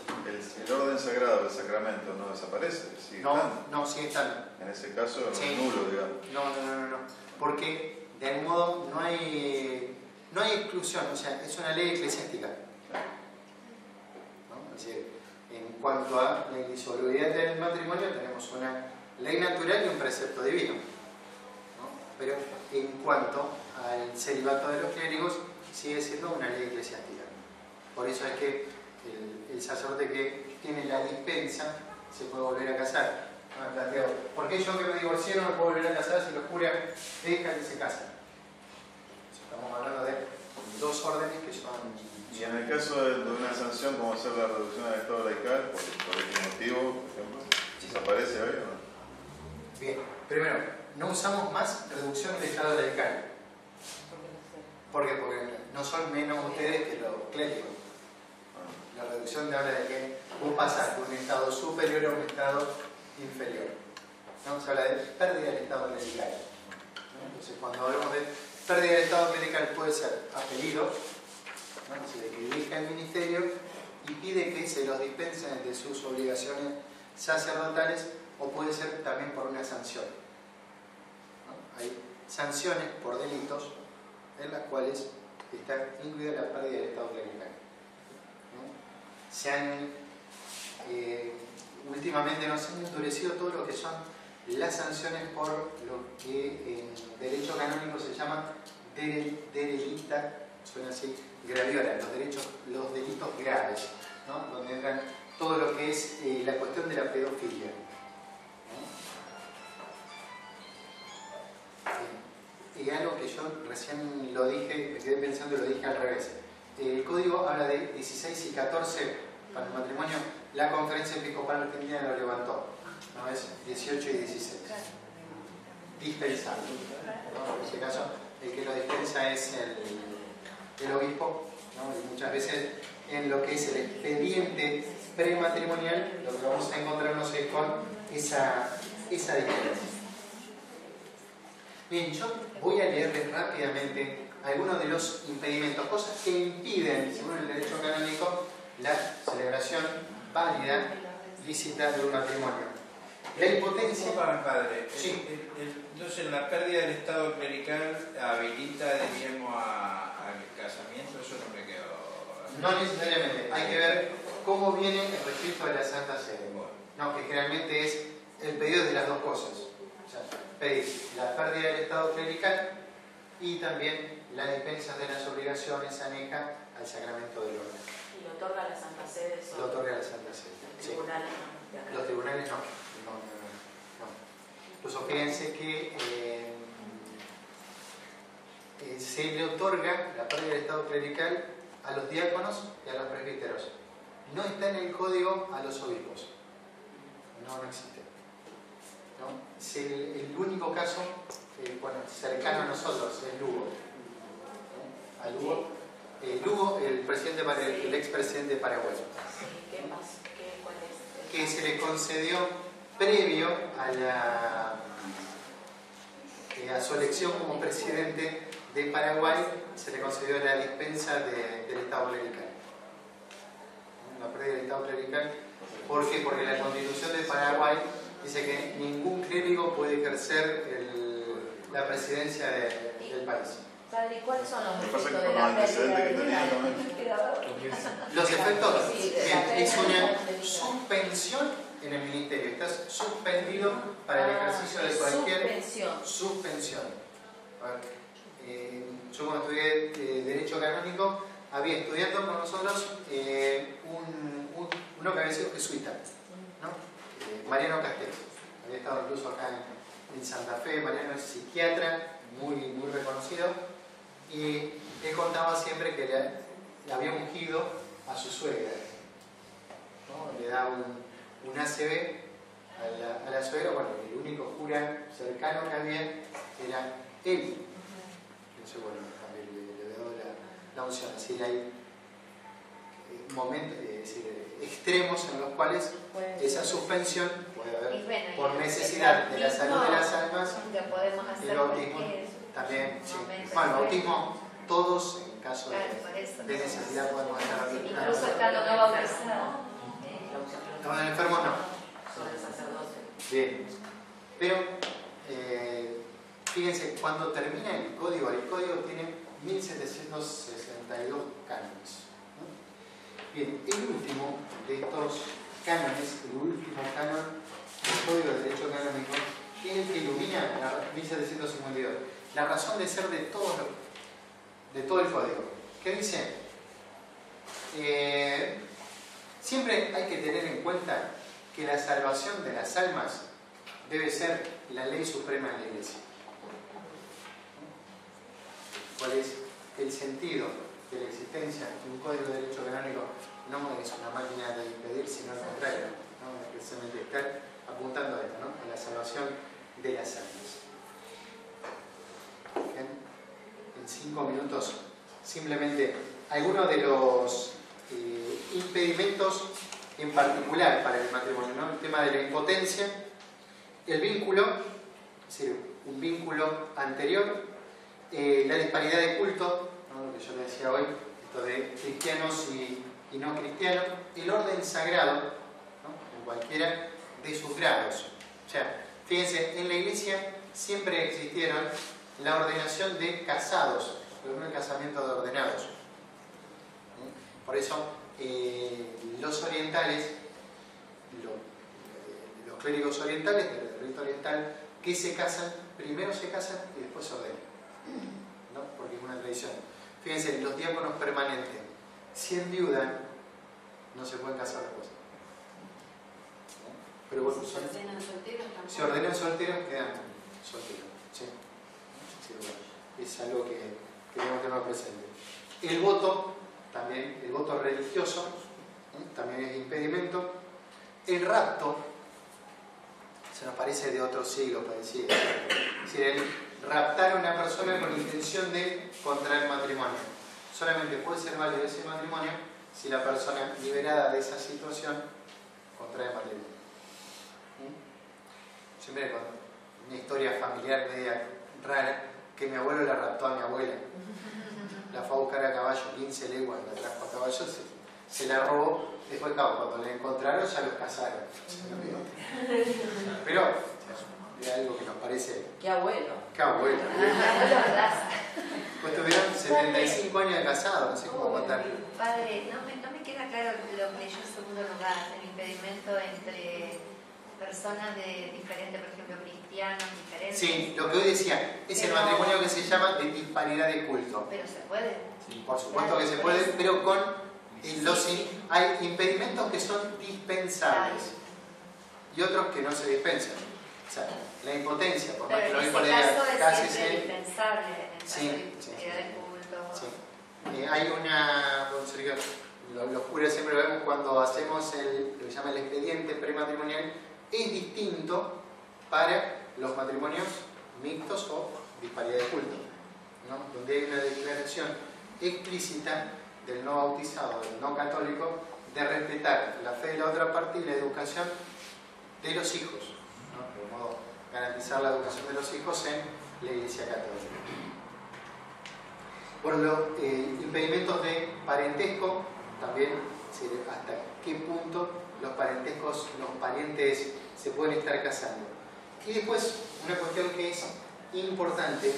el orden sagrado del sacramento no desaparece, sigue estando. No, sigue estando. En ese caso no Sí. es nulo, digamos. No. Porque de algún modo no hay exclusión, o sea, es una ley eclesiástica. ¿No? Es decir, en cuanto a la indisolubilidad del matrimonio, tenemos una ley natural y un precepto divino. ¿No? Pero en cuanto al celibato de los clérigos, sigue siendo una ley eclesiástica. Por eso es que el sacerdote que tiene la dispensa se puede volver a casar. ¿Por qué yo que me divorcié no me puedo volver a casar si los curas dejan que se casen? Estamos hablando de dos órdenes que son... Y en el caso de una sanción como hacer la reducción del estado laical, por este motivo, por ejemplo, ¿desaparece hoy o no? Bien, primero, no usamos más reducción del estado laical. ¿Por qué? Porque no son menos ustedes que los clérigos. La reducción te habla de que vos pasás de un estado superior a un estado inferior. ¿No? Se habla de pérdida del estado clerical. ¿No? Entonces, cuando hablamos de pérdida del estado clerical, puede ser apellido, ¿no? Se le dirige al ministerio y pide que se los dispensen de sus obligaciones sacerdotales, o puede ser también por una sanción. ¿No? Hay sanciones por delitos en las cuales está incluida la pérdida del estado clerical. ¿No? Se han últimamente nos han endurecido todo lo que son las sanciones por lo que en derecho canónico se llama delicta, suena así, graviola, los delitos graves, ¿no? Donde entran todo lo que es la cuestión de la pedofilia. ¿No? Y algo que yo recién lo dije, me quedé pensando y lo dije al revés. El código habla de 16 y 14 para el matrimonio. La conferencia episcopal argentina lo levantó, ¿no? Es 18 y 16. Dispensar, ¿no? En este caso, el que lo dispensa es el obispo, ¿no? Y muchas veces en lo que es el expediente prematrimonial, lo que vamos a encontrarnos es con esa diferencia. Bien, yo voy a leerles rápidamente algunos de los impedimentos, cosas que impiden, según el derecho canónico, la celebración válida, lícita de un matrimonio. La impotencia... Padre, Sí. Entonces, la pérdida del estado clerical habilita, diríamos, al casamiento. Eso no me quedó... No necesariamente, hay que ver cómo viene el registro de la Santa Sede. No, que generalmente es el pedido de las dos cosas. O sea, pedir la pérdida del estado clerical y también las dispensas de las obligaciones anejas al sacramento del orden. Y lo otorga la Santa Sede. Lo otorga la Santa Sede. Los Sí. tribunales no. Los tribunales no. Incluso fíjense que se le otorga la parte del estado clerical a los diáconos y a los presbíteros. No está en el código a los obispos. No existe. ¿No? Es el único caso cercano a nosotros, es Lugo. ¿No? A Lugo. Lugo, el expresidente de Paraguay. Sí, ¿qué más? ¿Cuál es? Que se le concedió previo a su elección como presidente de Paraguay, se le concedió la dispensa del Estado clerical. La pérdida del Estado clerical. ¿Por qué? Porque la Constitución de Paraguay dice que ningún clérigo puede ejercer la presidencia del país. Padre, ¿cuáles son los Lo que pasa es efectos que de con la los antecedentes que pérdida teníamos, Los efectos Sí, es una suspensión en el ministerio. Estás suspendido para el ejercicio de cualquier suspensión. A ver, yo cuando estudié Derecho Canónico había estudiado con nosotros uno que había sido jesuita, ¿no? Mariano Castells. Había estado incluso acá en Santa Fe. Mariano es psiquiatra, muy reconocido, y él contaba siempre que le había ungido a su suegra, ¿no? Le daba un ACB a la suegra. Bueno, el único cura cercano que había era él. Entonces, bueno, también le dio la unción. Así que hay momentos, extremos en los cuales esa suspensión puede haber por necesidad de la salud de las almas. El bautismo también, sí. Bueno, el bautismo, todos en caso de necesidad podemos hacer bautismo. Incluso estando no bautizado. No, en el enfermo no. Sobre el sacerdote. Bien. Pero, fíjense, cuando termina el código tiene 1762 cánones. Bien, el último de estos cánones, el último canon del Código de Derecho Canónico, es el que ilumina 1752, la razón de ser de todo el código. ¿Qué dice? Siempre hay que tener en cuenta que la salvación de las almas debe ser la ley suprema de la Iglesia. ¿Cuál es el sentido de la existencia de un código de derecho canónico? No es una máquina de impedir, sino al contrario, ¿no? Es precisamente estar apuntando a esto, ¿no? A la salvación de las almas. Bien. En 5 minutos, simplemente algunos de los impedimentos en particular para el matrimonio, ¿no? El tema de la impotencia, el vínculo, es decir, un vínculo anterior, la disparidad de culto, ¿no? Lo que yo le decía hoy, esto de cristianos y no cristianos, el orden sagrado, ¿no? En cualquiera de sus grados. O sea, fíjense, en la Iglesia siempre existieron la ordenación de casados, pero no el casamiento de ordenados. Por eso, los orientales, los clérigos orientales del rito oriental, que se casan, primero se casan y después se ordenan, ¿no? Porque es una tradición. Fíjense, los diáconos permanentes, si enviudan, no se pueden casar después. ¿No? Pero bueno, ¿Se ordenan solteros tampoco? se ordenan solteros, quedan solteros. ¿Sí? Sí, bueno, es algo que tenemos que tener presente. El voto, también, el voto religioso, también es impedimento. El rapto, se nos parece de otro siglo, parecido. Es decir, el raptar a una persona con intención de contraer matrimonio. Solamente puede ser válido ese matrimonio si la persona liberada de esa situación contrae matrimonio. Siempre con una historia familiar media rara, que mi abuelo la raptó a mi abuela. La fue a buscar a caballo, 15 leguas, la trajo a caballo, se la robó. Después, claro, cuando la encontraron ya los casaron. Pero es algo que nos parece... ¡Qué abuelo! ¡Qué abuelo! Pues tuvieron 75 años de casado, no sé cómo contar. Padre, no me queda claro lo que leyó en segundo lugar, el impedimento entre personas de diferentes, por ejemplo, cristianos diferentes. Sí, lo que hoy decía, es el matrimonio que se llama de disparidad de culto. Pero se puede. Sí, por supuesto que se puede, pero con hay impedimentos que son dispensables y otros que no se dispensan. O sea, la impotencia, por más Pero que en lo ese diga, caso es cásese. siempre indispensable en el caso Sí, de sí, que de culto. Sí. Hay una, los curas siempre lo vemos cuando hacemos lo que se llama el expediente prematrimonial, es distinto para los matrimonios mixtos o disparidad de culto, ¿no? Donde hay una declaración explícita del no bautizado, del no católico, de respetar la fe de la otra parte y la educación de los hijos, ¿no? De modo garantizar la educación de los hijos en la Iglesia Católica. Bueno, los impedimentos de parentesco, también hasta qué punto los parentescos, los parientes se pueden estar casando. Y después, una cuestión que es importante,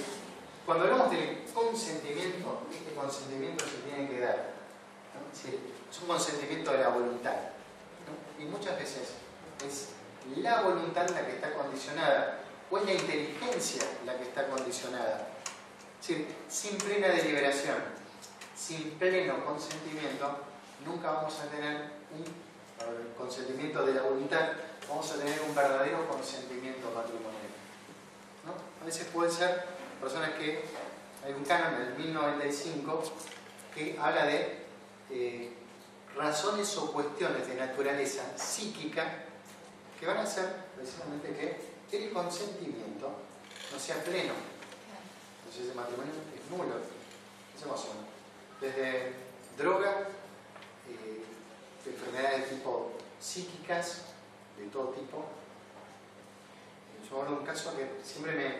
cuando hablamos del consentimiento, este consentimiento se tiene que dar, ¿no? Es un consentimiento de la voluntad, ¿no? Y muchas veces es la voluntad la que está condicionada, o es la inteligencia la que está condicionada. Es decir, sin plena deliberación, sin pleno consentimiento, nunca vamos a tener un consentimiento de la voluntad, vamos a tener un verdadero consentimiento matrimonial, ¿no? A veces pueden ser personas que, hay un canon del 1095 que habla de razones o cuestiones de naturaleza psíquica que van a hacer precisamente que el consentimiento no sea pleno. Entonces ese matrimonio es nulo. ¿Qué se son? Desde droga, enfermedades de tipo psíquicas, de todo tipo. Yo hablo de un caso que siempre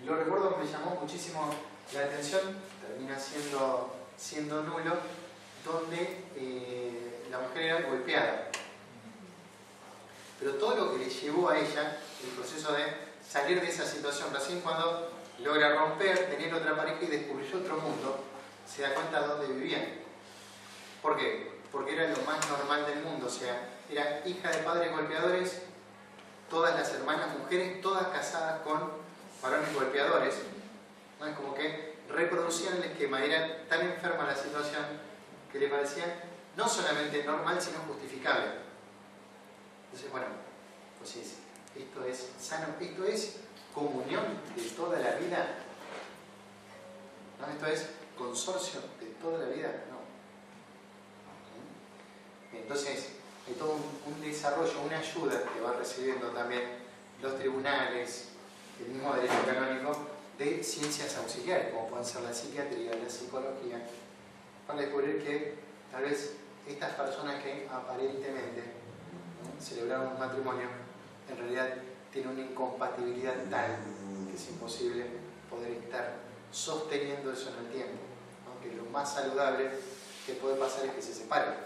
lo recuerdo, me llamó muchísimo la atención, termina siendo nulo, donde la mujer era golpeada. Pero todo lo que le llevó a ella, el proceso de salir de esa situación, recién cuando logra romper, tener otra pareja y descubrir otro mundo, se da cuenta de dónde vivían. ¿Por qué? Porque era lo más normal del mundo, o sea, era hija de padres golpeadores, todas las hermanas mujeres, todas casadas con varones golpeadores, ¿no? Es como que reproducían el esquema, era tan enferma la situación que le parecía no solamente normal, sino justificable. Entonces, bueno, pues esto es sano, esto es comunión de toda la vida, ¿no? Esto es consorcio de toda la vida, no. Entonces, hay todo un desarrollo, una ayuda que va recibiendo también los tribunales, el mismo derecho canónico, de ciencias auxiliares, como pueden ser la psiquiatría, la psicología, para descubrir que tal vez estas personas que aparentemente, ¿no?, celebraron un matrimonio, en realidad tienen una incompatibilidad tal que es imposible poder estar sosteniendo eso en el tiempo, ¿no? Que lo más saludable que puede pasar es que se separen, ¿no?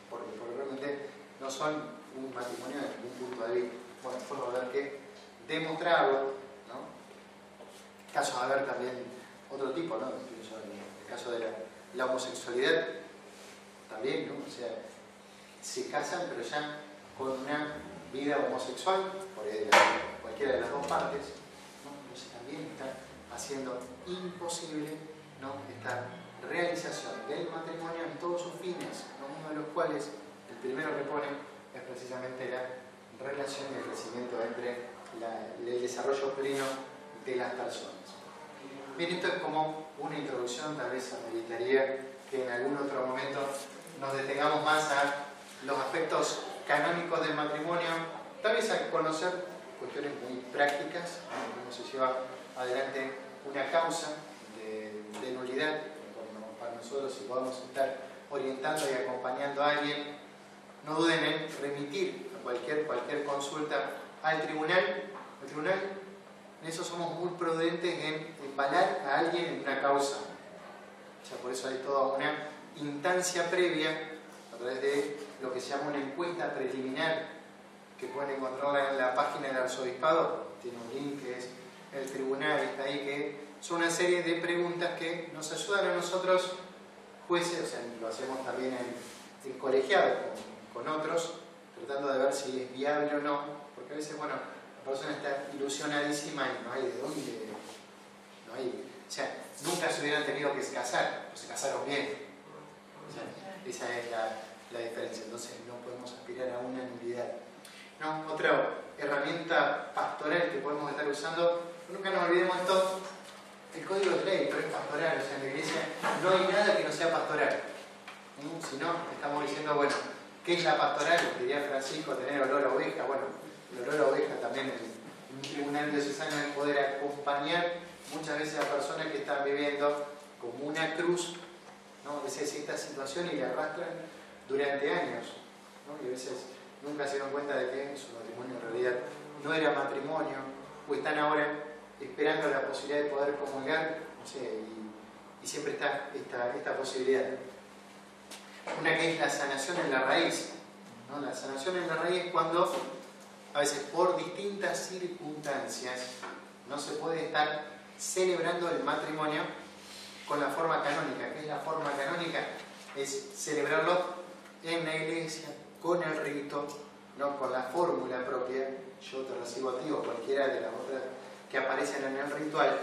Porque realmente no son un matrimonio desde ningún punto de vista. Bueno, después va a haber que demostrarlo, ¿no? Casos a ver también otro tipo, ¿no? El caso de la homosexualidad también, ¿no? O sea, se casan pero ya con una vida homosexual, por cualquiera de las dos partes, ¿no? Entonces también está haciendo imposible, ¿no?, esta realización del matrimonio en todos sus fines, ¿no?, uno de los cuales, el primero que pone, es precisamente la relación y el crecimiento entre el desarrollo pleno de las personas. Bien, esto es como una introducción, tal vez ameritaría que en algún otro momento nos detengamos más a los aspectos canónicos del matrimonio, tal vez a conocer cuestiones muy prácticas, cómo se lleva adelante una causa de nulidad, para nosotros, si podemos estar orientando y acompañando a alguien, no duden en remitir a cualquier consulta al tribunal. El tribunal, en eso somos muy prudentes en embalar a alguien en una causa. O sea, por eso hay toda una instancia previa a través de lo que se llama una encuesta preliminar, que pueden encontrarla en la página del arzobispado. Tiene un link que es el tribunal, está ahí, que son una serie de preguntas que nos ayudan a nosotros, jueces, o sea, lo hacemos también en colegiado con otros, tratando de ver si es viable o no, porque a veces, bueno, la persona está ilusionadísima y no hay de dónde, no hay, o sea, nunca se hubieran tenido que casar, o se casaron bien. O sea, esa es la diferencia. Entonces no podemos aspirar a una nulidad. ¿no? Otra herramienta pastoral que podemos estar usando, nunca nos olvidemos esto, el código de ley, pero es pastoral, o sea, en la iglesia no hay nada que no sea pastoral. Si no, estamos diciendo, bueno, ¿qué es la pastoral? Diría Francisco, tener olor a oveja. Bueno, el olor a oveja también en un tribunal diocesano es poder acompañar muchas veces a personas que están viviendo como una cruz, ¿no? A veces esta situación y la arrastran durante años, ¿no? Y a veces nunca se dan cuenta de que su matrimonio en realidad no era matrimonio, o están ahora esperando la posibilidad de poder comulgar, no sé, y siempre está esta posibilidad. Una que es la sanación en la raíz, ¿no? La sanación en la raíz es cuando a veces por distintas circunstancias no se puede estar celebrando el matrimonio con la forma canónica. ¿Qué es la forma canónica? Es celebrarlo en la iglesia, con el rito, no con la fórmula propia, yo te recibo a ti o cualquiera de las otras que aparecen en el ritual.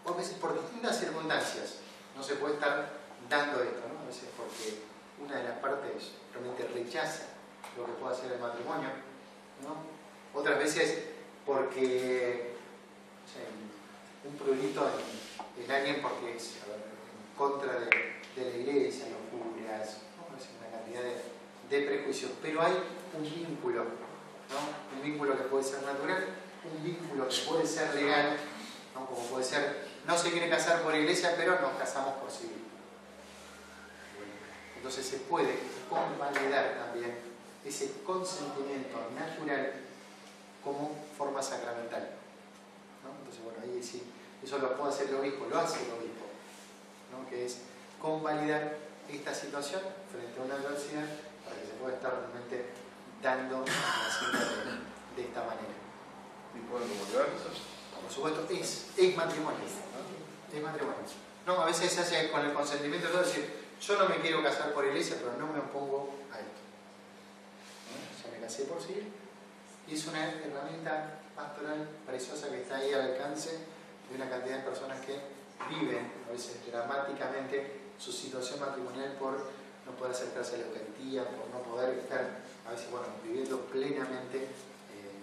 O a veces por distintas circunstancias no se puede estar dando esto, ¿no? A veces porque una de las partes realmente rechaza lo que puede hacer el matrimonio, ¿no? Otras veces porque, o sea, un prurito en alguien porque es en contra de la iglesia, los curas, ¿no? Es una cantidad de prejuicios, pero hay un vínculo, ¿no? Un vínculo que puede ser natural, un vínculo que puede ser legal, ¿no? Como puede ser, no se quiere casar por iglesia, pero nos casamos por civil. Entonces se puede convalidar también ese consentimiento natural como forma sacramental, ¿no? Entonces, bueno, ahí sí, eso lo puede hacer el obispo, lo hace el obispo, ¿no? Que es convalidar esta situación frente a una adversidad para que se pueda estar realmente dando la cita de esta manera. ¿Y pueden comulgar? Por supuesto, es matrimonio, ¿no? Es matrimonio. No, a veces se hace con el consentimiento de todo, decir, yo no me quiero casar por iglesia, pero no me opongo a esto. ¿No? Ya me casé por civil. Y es una herramienta pastoral preciosa que está ahí al alcance de una cantidad de personas que viven, a veces dramáticamente, su situación matrimonial por no poder acercarse a la Eucaristía, por no poder estar, a veces, bueno, viviendo plenamente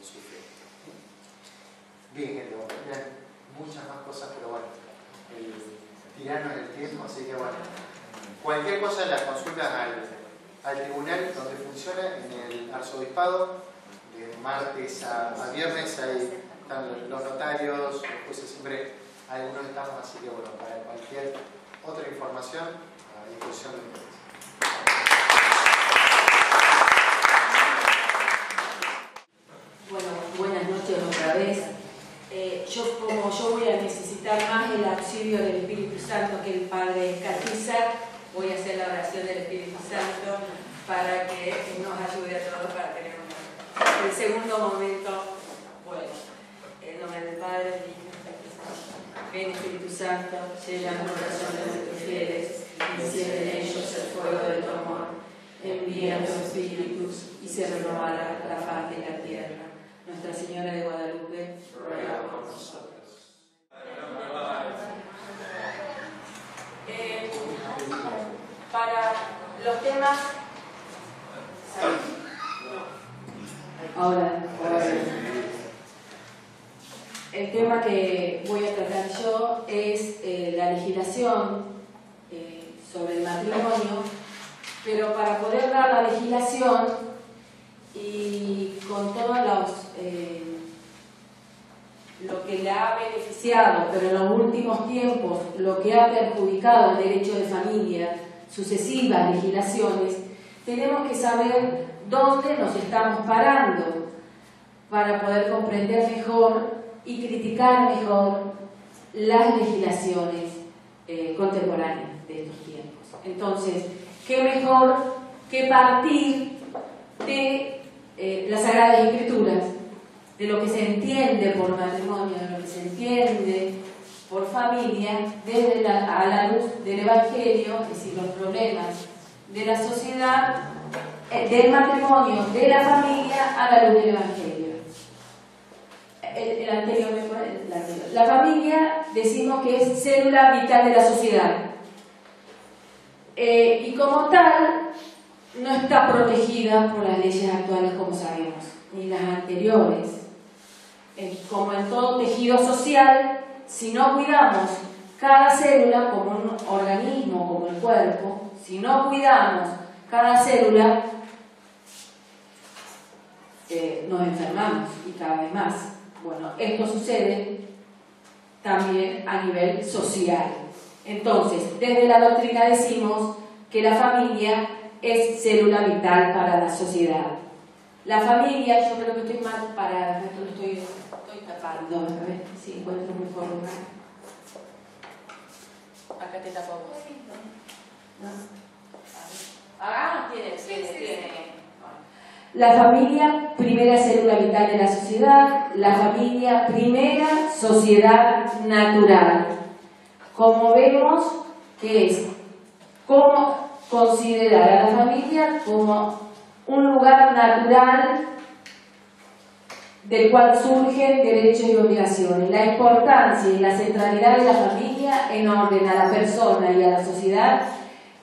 su fe. Bien, gente, bueno, muchas más cosas, pero bueno, el tirano del tiempo, así que bueno, cualquier cosa las consultas al tribunal donde funciona, en el arzobispado, de martes a viernes, ahí están los notarios, los jueces, siempre algunos estamos, así que bueno, para cualquier otra información, a disposición de ustedes. Bueno, buenas noches otra vez. Como yo voy a necesitar más el auxilio del Espíritu Santo que el Padre Escatiza, voy a hacer la oración del Espíritu Santo para que nos ayude a todos para tener el segundo momento. Bueno, en nombre del Padre, del Hijo y del Espíritu Santo. Ven, Espíritu Santo, llena los corazones de tus fieles, enciende en ellos el fuego de tu amor. Envía tus espíritus y se renovará la faz de la tierra. Nuestra Señora de Guadalupe, ruega por nosotros. Para los temas... Ahora. El tema que voy a tratar yo es la legislación sobre el matrimonio, pero para poder dar la legislación y con todos lo que le ha beneficiado, pero en los últimos tiempos lo que ha perjudicado el derecho de familia, sucesivas legislaciones, tenemos que saber dónde nos estamos parando para poder comprender mejor y criticar mejor las legislaciones contemporáneas de estos tiempos. Entonces, qué mejor que partir de las Sagradas Escrituras, de lo que se entiende por matrimonio, de lo que se entiende por familia, desde a la luz del Evangelio, es decir, los problemas de la sociedad, del matrimonio, de la familia, a la luz del Evangelio. El anterior. La familia decimos que es célula vital de la sociedad. Y como tal, no está protegida por las leyes actuales, como sabemos, ni las anteriores. Como en todo tejido social, si no cuidamos cada célula como un organismo, como el cuerpo, si no cuidamos cada célula, nos enfermamos y cada vez más. Bueno, esto sucede también a nivel social. Entonces, desde la doctrina decimos que la familia es célula vital para la sociedad. La familia, yo creo que estoy mal parada, esto lo estoy tapando, a ver si encuentro mejor lugar. Acá te tapamos. ¿No? Tiene. La familia, primera célula vital de la sociedad. La familia, primera sociedad natural. Como vemos, que es cómo considerar a la familia como un lugar natural del cual surgen derechos y obligaciones. La importancia y la centralidad de la familia en orden a la persona y a la sociedad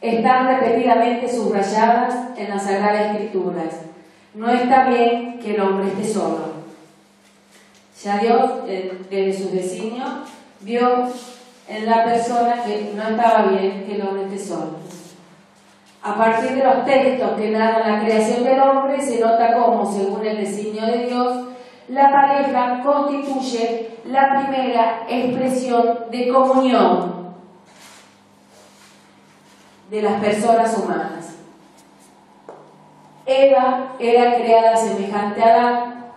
están repetidamente subrayadas en las Sagradas Escrituras. No está bien que el hombre esté solo. Ya Dios, desde su designio, vio en la persona que no estaba bien que el hombre esté solo. A partir de los textos que narran la creación del hombre, se nota cómo, según el designio de Dios, la pareja constituye la primera expresión de comunión de las personas humanas. Eva era creada semejante a Adán,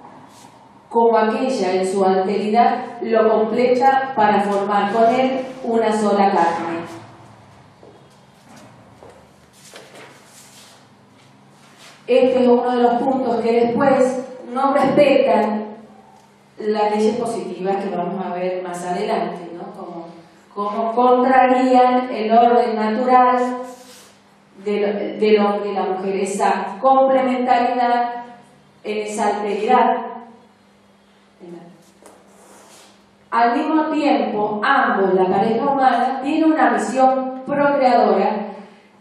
como aquella en su alteridad lo completa para formar con él una sola carne. Este es uno de los puntos que después no respetan las leyes positivas que vamos a ver más adelante, ¿no? Como contrarían el orden natural del hombre y la mujer, esa complementariedad, esa alteridad. Al mismo tiempo, ambos, la pareja humana, tienen una misión procreadora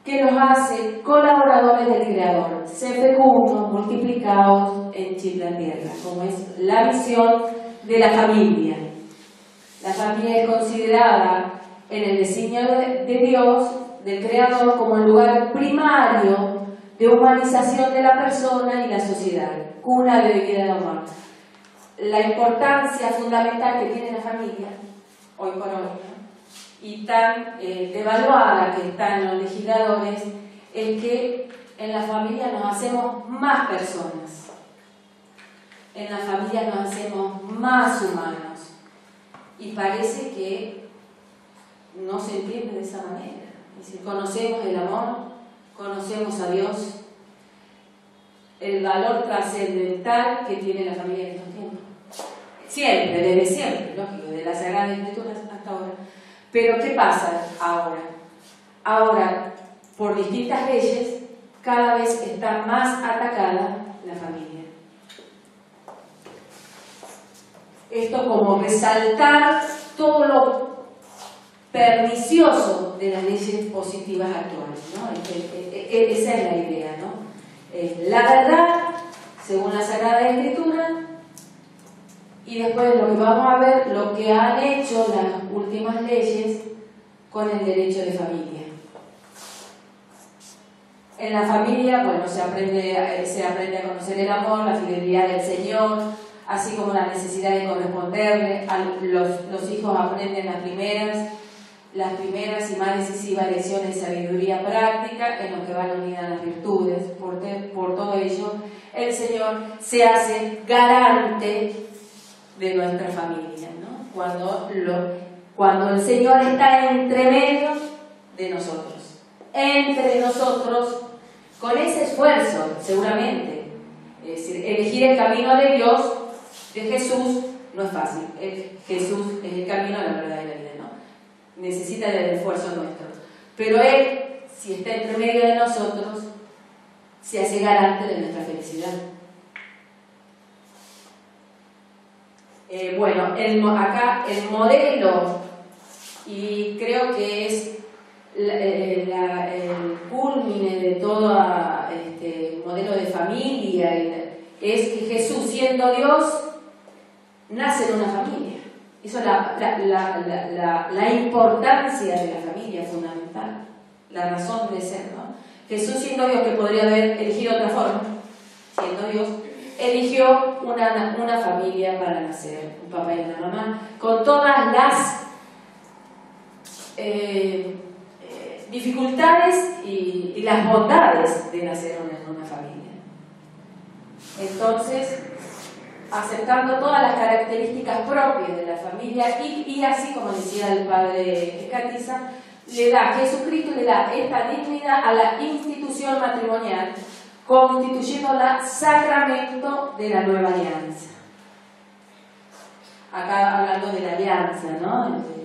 que los hace colaboradores del Creador. Ser fecundos, multiplicados, henchid la tierra, como es la misión de la familia. La familia es considerada en el designio de Dios, del Creador, como el lugar primario de humanización de la persona y la sociedad, cuna de vida y amor. La importancia fundamental que tiene la familia, hoy por hoy, ¿no? Y tan devaluada que está en los legisladores, es que en la familia nos hacemos más personas, en la familia nos hacemos más humanos, y parece que no se entiende de esa manera. Es decir, conocemos el amor, conocemos a Dios, el valor trascendental que tiene la familia en estos tiempos. Siempre, desde siempre, lógico, desde las Sagradas Escrituras hasta ahora. Pero ¿qué pasa ahora? Ahora, por distintas leyes, cada vez está más atacada la familia. Esto como resaltar todo lo pernicioso de las leyes positivas actuales, ¿no? Esa es la idea, ¿no? La verdad, según la Sagrada Escritura, y después lo que vamos a ver, lo que han hecho las últimas leyes con el derecho de familia. En la familia, bueno, se aprende a conocer el amor, la fidelidad del Señor, así como la necesidad de corresponderle. Los hijos aprenden las primeras y más decisivas lecciones de sabiduría práctica en lo que van unidas las virtudes. Por todo ello, el Señor se hace garante de nuestra familia, ¿no? Cuando el Señor está entre medio de nosotros, entre nosotros, con ese esfuerzo, seguramente. Es decir, elegir el camino de Dios, de Jesús, no es fácil. Jesús es el camino a la verdad y la vida, ¿no? Necesita del esfuerzo nuestro. Pero Él, si está entre medio de nosotros, se hace garante de nuestra felicidad. Bueno, acá el modelo, y creo que es el culmine de toda modelo de familia, es que Jesús, siendo Dios, nace en una familia. Eso es la importancia de la familia fundamental, la razón de ser, ¿no? Jesús, siendo Dios, que podría haber elegido otra forma, siendo Dios, eligió una familia para nacer, un papá y una mamá, con todas las dificultades y las bondades de nacer en una familia. Entonces, aceptando todas las características propias de la familia y así, como decía el padre Escatiza, Jesucristo le da esta dignidad a la institución matrimonial, constituyéndola sacramento de la nueva alianza. Acá hablando de la alianza, ¿no?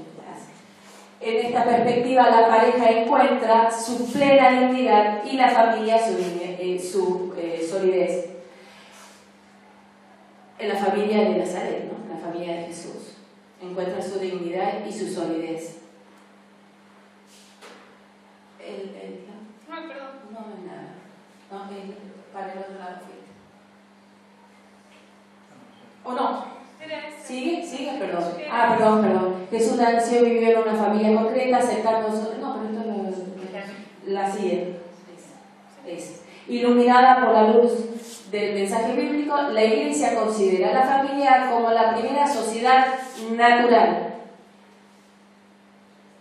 En esta perspectiva la pareja encuentra su plena dignidad y la familia su solidez. En la familia de Nazaret, ¿no? La familia de Jesús encuentra su dignidad y su solidez. No, perdón. No, nada. No, para el otro lado fuiste. ¿O no? ¿Sigue? Perdón. Perdón. Jesús nació y vivió en una familia concreta, aceptando su... No, pero esto es la siguiente. Iluminada por la luz del mensaje bíblico, la Iglesia considera a la familia como la primera sociedad natural,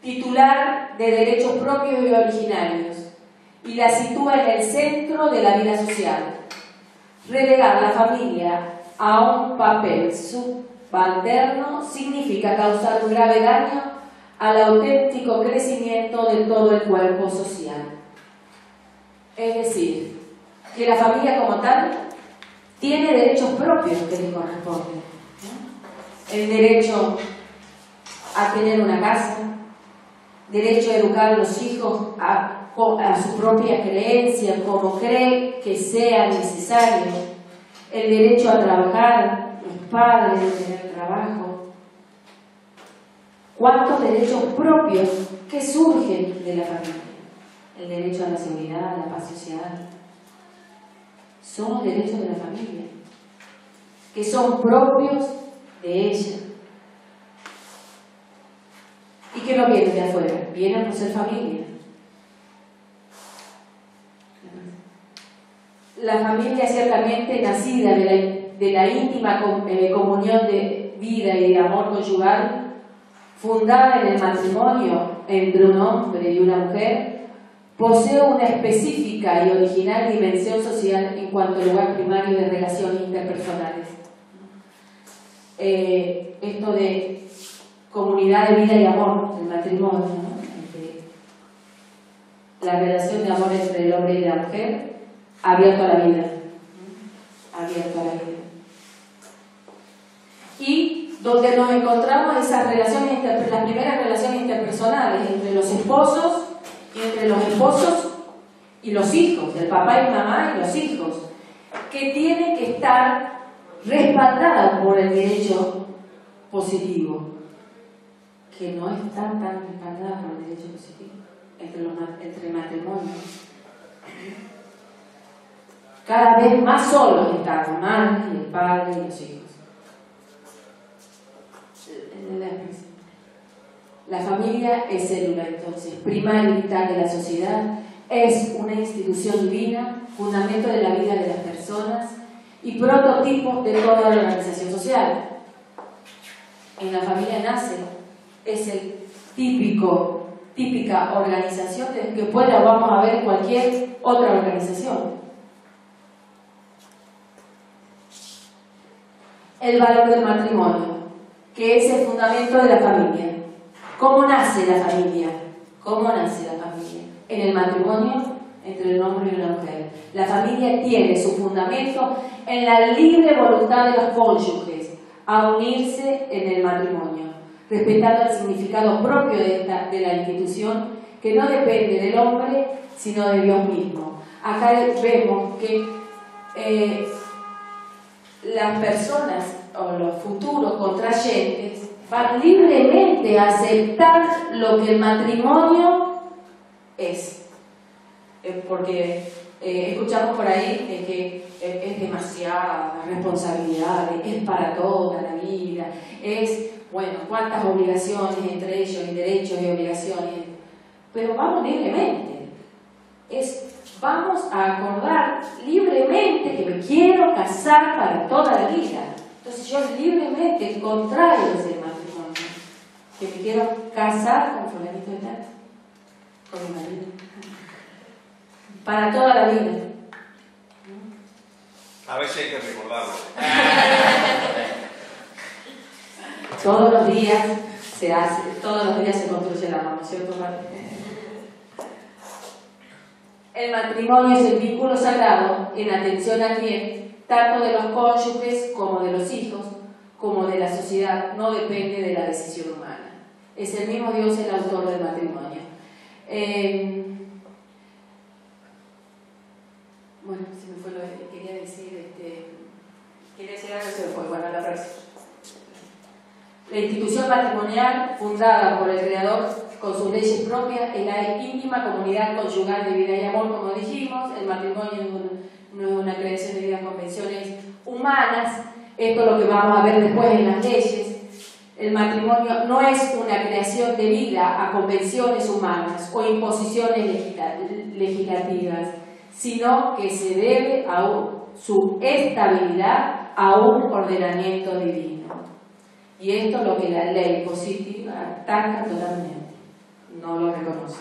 titular de derechos propios y originarios, y la sitúa en el centro de la vida social. Relegar la familia a un papel subalterno significa causar un grave daño al auténtico crecimiento de todo el cuerpo social. Es decir, que la familia como tal tiene derechos propios que le corresponden, ¿no? El derecho a tener una casa, derecho a educar a los hijos a su propia creencia, como cree que sea necesario, el derecho a trabajar, los padres de tener trabajo. ¿Cuántos derechos propios que surgen de la familia? El derecho a la seguridad, a la paz social. Son los derechos de la familia, que son propios de ella. Y que no vienen de afuera, vienen por ser familia. La familia ciertamente nacida de la íntima comunión de vida y de amor conyugal, fundada en el matrimonio entre un hombre y una mujer, posee una específica y original dimensión social en cuanto al lugar primario de relaciones interpersonales. Esto de comunidad de vida y amor, el matrimonio, ¿no? La relación de amor entre el hombre y la mujer, abierto a la vida. Abierto a la vida. Y donde nos encontramos esas relaciones, las primeras relaciones interpersonales entre los esposos y entre los esposos y los hijos, del papá y mamá y los hijos, que tienen que estar respaldadas por el derecho positivo, que no están tan respaldadas por el derecho positivo entre matrimonios. Cada vez más solos están la madre y el padre y los hijos. La familia es célula, entonces, primaria y vital de la sociedad, es una institución divina, fundamento de la vida de las personas y prototipo de toda la organización social. En la familia nace, es el típica organización que después la vamos a ver en cualquier otra organización. El valor del matrimonio, que es el fundamento de la familia. ¿Cómo nace la familia? ¿Cómo nace la familia? En el matrimonio entre el hombre y la mujer. La familia tiene su fundamento en la libre voluntad de los cónyuges a unirse en el matrimonio, respetando el significado propio de la institución, que no depende del hombre, sino de Dios mismo. Acá vemos que las personas o los futuros contrayentes van libremente a aceptar lo que el matrimonio es. Porque Escuchamos por ahí de que es demasiada responsabilidad, es para toda la vida, bueno, cuántas obligaciones entre ellos, y derechos y obligaciones, pero vamos libremente, vamos a acordar libremente que me quiero casar para toda la vida. Entonces yo libremente contrario ese matrimonio, que me quiero casar con fulanito de tal, con mi marido, para toda la vida. A veces hay que recordarlo. Todos los días se hace, todos los días se construye el amor, ¿no es cierto, Padre? El matrimonio es el vínculo sagrado en atención al bien, tanto de los cónyuges como de los hijos, como de la sociedad, no depende de la decisión humana. Es el mismo Dios el autor del matrimonio. Bueno, se me fue lo que quería decir. Quería decir algo, se me fue. Bueno, a la próxima. La institución matrimonial, fundada por el Creador con sus leyes propias, es la íntima comunidad conyugal de vida y amor, como dijimos. El matrimonio no es una creación de las convenciones humanas. Esto es lo que vamos a ver después en las leyes. El matrimonio no es una creación de vida a convenciones humanas o imposiciones legislativas, sino que se debe a su estabilidad a un ordenamiento divino. Y esto es lo que la ley positiva ataca totalmente, no lo reconoce.